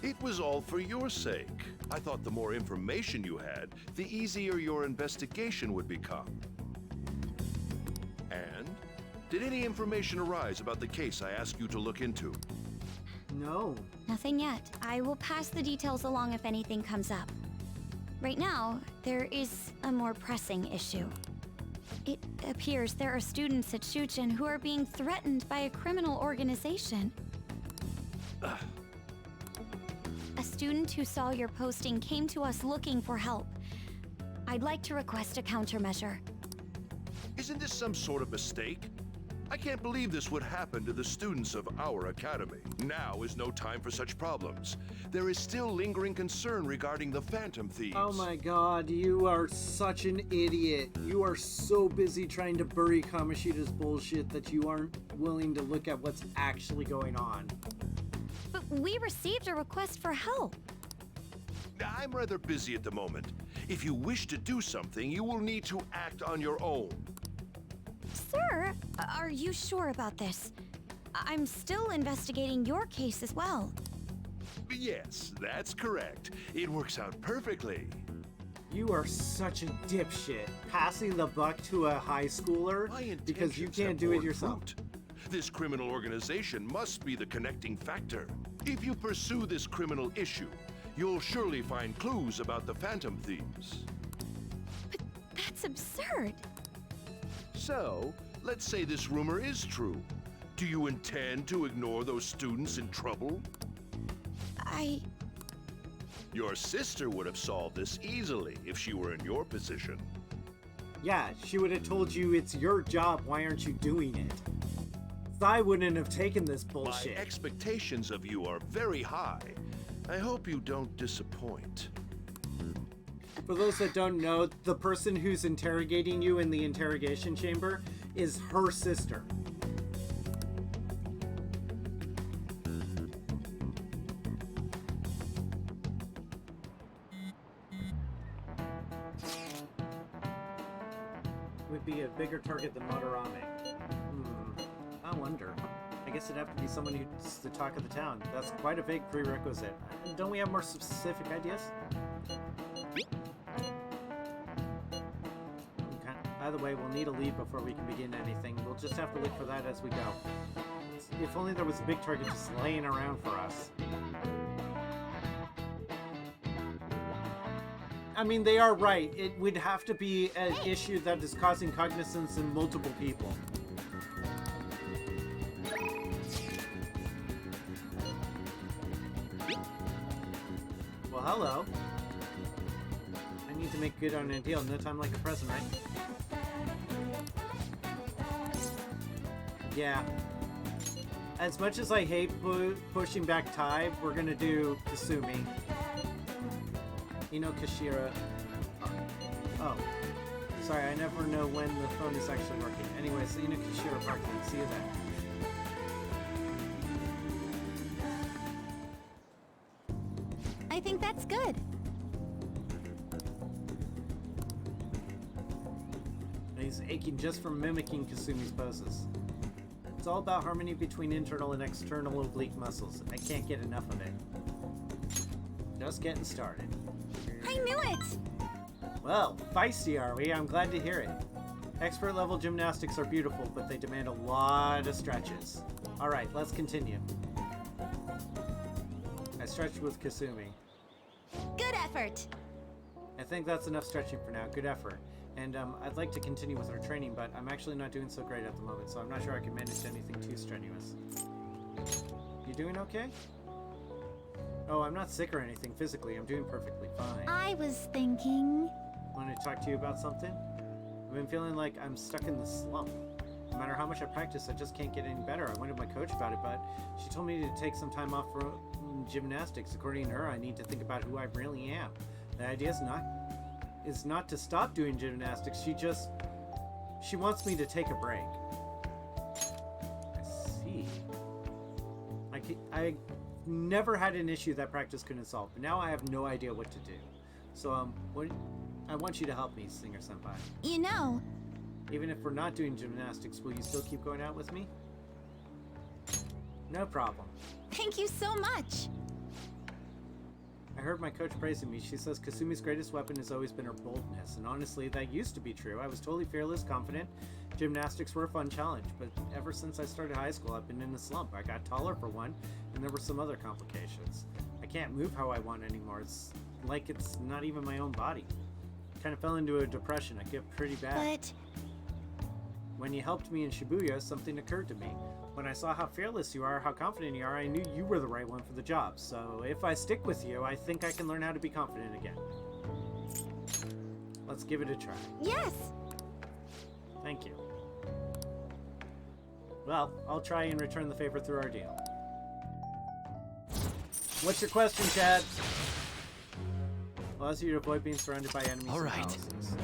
E: It was all for your sake. I thought the more information you had, the easier your investigation would become. And? Did any information arise about the case I asked you to look into?
A: No.
H: Nothing yet. I will pass the details along if anything comes up. Right now, there is a more pressing issue. It appears there are students at Shuchen who are being threatened by a criminal organization. A student who saw your posting came to us looking for help. I'd like to request a countermeasure.
E: Isn't this some sort of mistake? I can't believe this would happen to the students of our academy. Now is no time for such problems. There is still lingering concern regarding the Phantom Thieves.
A: Oh my god, you are such an idiot. You are so busy trying to bury Kamoshida's bullshit that you aren't willing to look at what's actually going on.
H: But we received a request for help.
E: I'm rather busy at the moment. If you wish to do something, you will need to act on your own.
H: Sir, are you sure about this? I'm still investigating your case as well.
E: Yes, that's correct. It works out perfectly.
A: You are such a dipshit. Passing the buck to a high schooler
E: My
A: because you
E: intentions
A: can't
E: have
A: do it
E: borne
A: yourself.
E: fruit. This criminal organization must be the connecting factor. If you pursue this criminal issue, you'll surely find clues about the Phantom Thieves.
F: But that's absurd.
E: So, let's say this rumor is true. Do you intend to ignore those students in trouble? Your sister would have solved this easily if she were in your position.
A: Yeah, she would have told you it's your job, why aren't you doing it? I wouldn't have taken this bullshit.
E: My expectations of you are very high. I hope you don't disappoint.
A: For those that don't know, the person who's interrogating you in the interrogation chamber is her sister. Would be a bigger target than Madarame. I wonder. I guess it'd have to be someone who's the talk of the town. That's quite a vague prerequisite. Don't we have more specific ideas? Okay. Either way, we'll need a lead before we can begin anything. We'll just have to look for that as we go. If only there was a big target just laying around for us. I mean, they are right. It would have to be an issue that is causing cognizance in multiple people. Well, hello. I need to make good on a deal. No time like the present, right? Yeah. As much as I hate pushing back Tai, we're gonna do Kasumi. Ino Kashira. Oh. Sorry, I never know when the phone is actually working. Anyways, Ino Kashira Parking. See you there.
H: I think that's good.
A: He's aching just from mimicking Kasumi's poses. It's all about harmony between internal and external oblique muscles. I can't get enough of it. Just getting started.
H: I knew it!
A: Well, feisty are we? I'm glad to hear it. Expert level gymnastics are beautiful, but they demand a lot of stretches. Alright, let's continue. I stretched with Kasumi.
H: Good effort!
A: I think that's enough stretching for now. Good effort. And I'd like to continue with our training, but I'm actually not doing so great at the moment, so I'm not sure I can manage anything too strenuous. You doing okay? Oh, I'm not sick or anything physically. I'm doing perfectly fine.
H: I was thinking...
A: Want to talk to you about something? I've been feeling like I'm stuck in the slump. No matter how much I practice, I just can't get any better. I went to my coach about it, but she told me to take some time off from gymnastics. According to her, I need to think about who I really am. The idea is not to stop doing gymnastics. She wants me to take a break. I see. I never had an issue that practice couldn't solve, but now I have no idea what to do. So, I want you to help me, Singer-senpai.
H: You know...
A: Even if we're not doing gymnastics, will you still keep going out with me? No problem.
H: Thank you so much!
A: I heard my coach praising me. She says Kasumi's greatest weapon has always been her boldness, and honestly, that used to be true. I was totally fearless, confident. Gymnastics were a fun challenge, but ever since I started high school, I've been in a slump. I got taller for one, and there were some other complications. I can't move how I want anymore. It's like it's not even my own body. I kind of fell into a depression. I get pretty bad.
H: But...
A: When you helped me in Shibuya, something occurred to me. When I saw how fearless you are, how confident you are, I knew you were the right one for the job. So if I stick with you, I think I can learn how to be confident again. Let's give it a try.
H: Yes!
A: Thank you. Well, I'll try and return the favor through our deal. What's your question, Chad? Allows you to avoid being surrounded by enemies.
C: All right.
A: And palaces.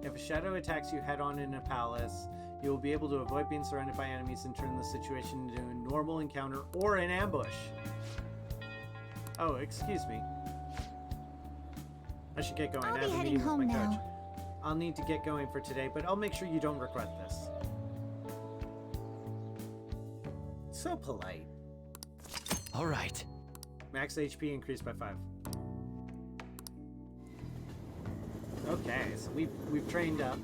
A: If a shadow attacks you head-on in a palace, you will be able to avoid being surrounded by enemies and turn the situation into a normal encounter or an ambush. Oh, excuse me. I should get going.
H: I'll
A: I have
H: be
A: a
H: heading
A: meeting
H: home
A: with my coach.
H: now.
A: I'll need to get going for today, but I'll make sure you don't regret this. So polite.
C: All right.
A: Max HP increased by 5. Okay, so we've trained up.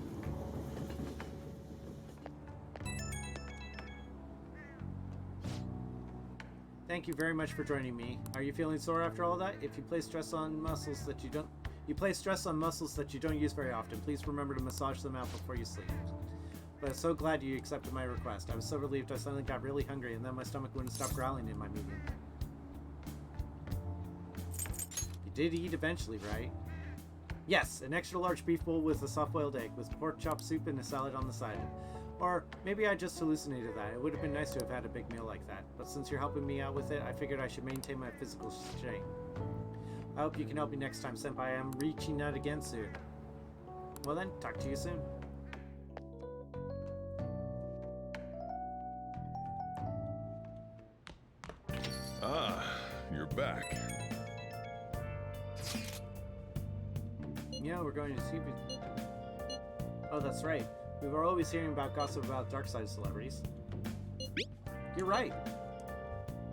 A: Thank you very much for joining me. Are you feeling sore after all that? If you place stress on muscles that you don't use very often, please remember to massage them out before you sleep. But I'm so glad you accepted my request. I was so relieved I suddenly got really hungry and then my stomach wouldn't stop growling in my medium. You did eat eventually, right? Yes, an extra large beef bowl with a soft-boiled egg with pork chop soup and a salad on the side. Or maybe I just hallucinated that. It would have been nice to have had a big meal like that. But since you're helping me out with it, I figured I should maintain my physical strength. I hope you can help me next time, Senpai. I'm reaching out again soon. Well then, talk to you soon.
E: Ah, you're back.
A: Yeah, we're going to see. Oh, that's right. We were always hearing about gossip about dark side celebrities. You're right.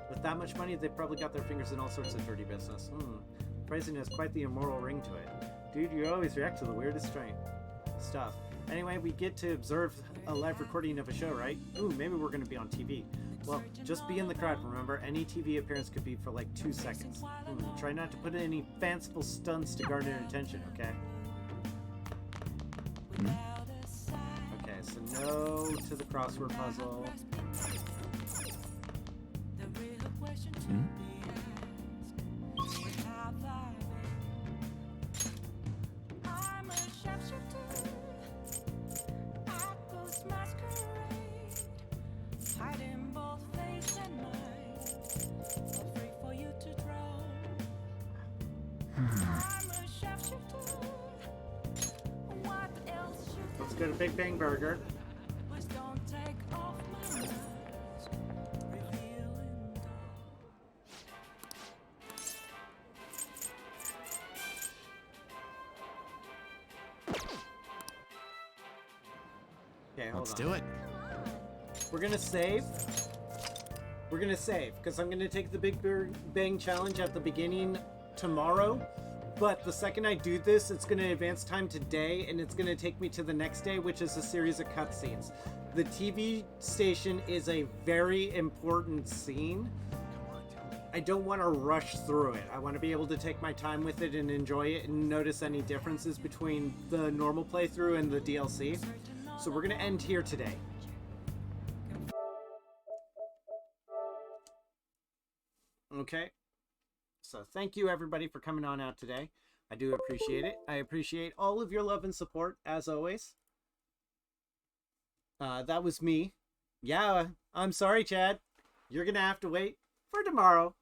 A: With that much money, they've probably got their fingers in all sorts of dirty business. Pricing has quite the immoral ring to it. Dude, you always react to the weirdest stuff. Anyway, we get to observe a live recording of a show, right? Ooh, maybe we're going to be on TV. Well, just be in the crowd, remember? Any TV appearance could be for like 2 seconds. Try not to put in any fanciful stunts to garner attention, okay? Okay, so no to the crossword puzzle. Let's go to Big Bang Burger. Okay, hold on.
G: Let's do it.
A: We're gonna save. We're gonna save, because I'm gonna take the Big Bang Challenge at the beginning tomorrow. But the second I do this, it's going to advance time today, and it's going to take me to the next day, which is a series of cutscenes. The TV station is a very important scene. I don't want to rush through it. I want to be able to take my time with it and enjoy it and notice any differences between the normal playthrough and the DLC. So we're going to end here today. Okay. So thank you everybody for coming on out today. I do appreciate it. I appreciate all of your love and support as always. That was me. Yeah, I'm sorry, Chad. You're gonna have to wait for tomorrow.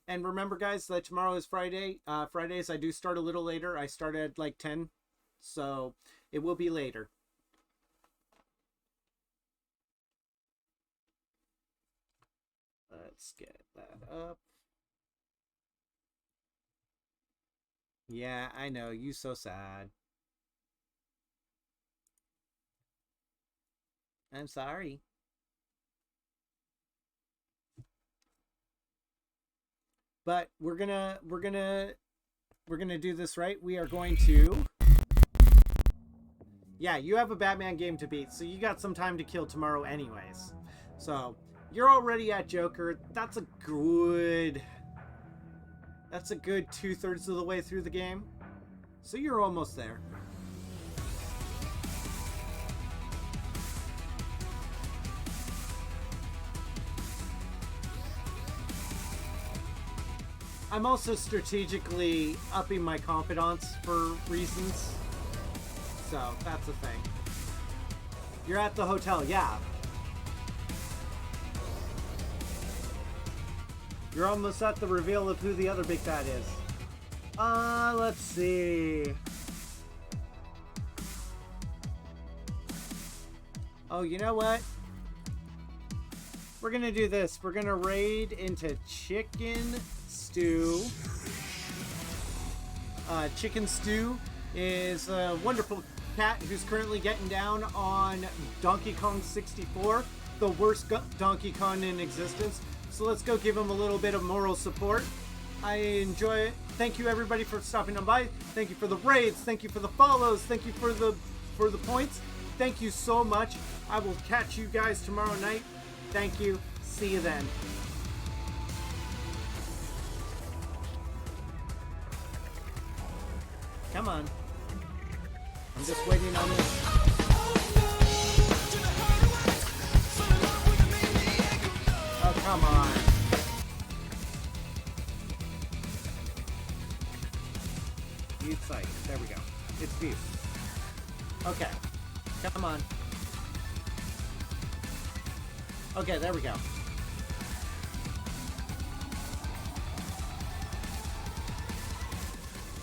A: And remember guys that tomorrow is Friday. Fridays I do start a little later. I start at like 10. So it will be later. Let's get that up. Yeah, I know. You so sad. I'm sorry. But we're gonna do this right. We are going to. Yeah, you have a Batman game to beat, so you got some time to kill tomorrow anyways. So you're already at Joker. That's a good 2/3 of the way through the game. So you're almost there. I'm also strategically upping my confidence for reasons. So that's the thing. You're at the hotel, yeah. You're almost at the reveal of who the other big bad is. Let's see. Oh, you know what? We're gonna do this. We're gonna raid into Chicken Stew. Chicken Stew is a wonderful cat who's currently getting down on Donkey Kong 64, the worst Donkey Kong in existence. So let's go give him a little bit of moral support. I enjoy it. Thank you everybody for stopping on by. Thank you for the raids. Thank you for the follows. Thank you for the points. Thank you so much. I will catch you guys tomorrow night. Thank you. See you then. Come on. I'm just waiting on this. Oh, come on. View site. There we go. It's viewed. Okay. Come on. Okay, there we go.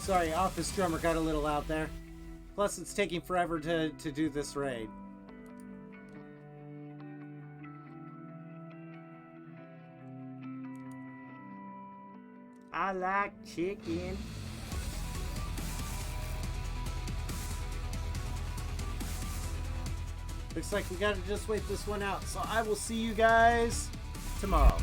A: Sorry, Office Drummer got a little out there. Plus, it's taking forever to do this raid. I like chicken. Looks like we gotta just wait this one out. So I will see you guys tomorrow.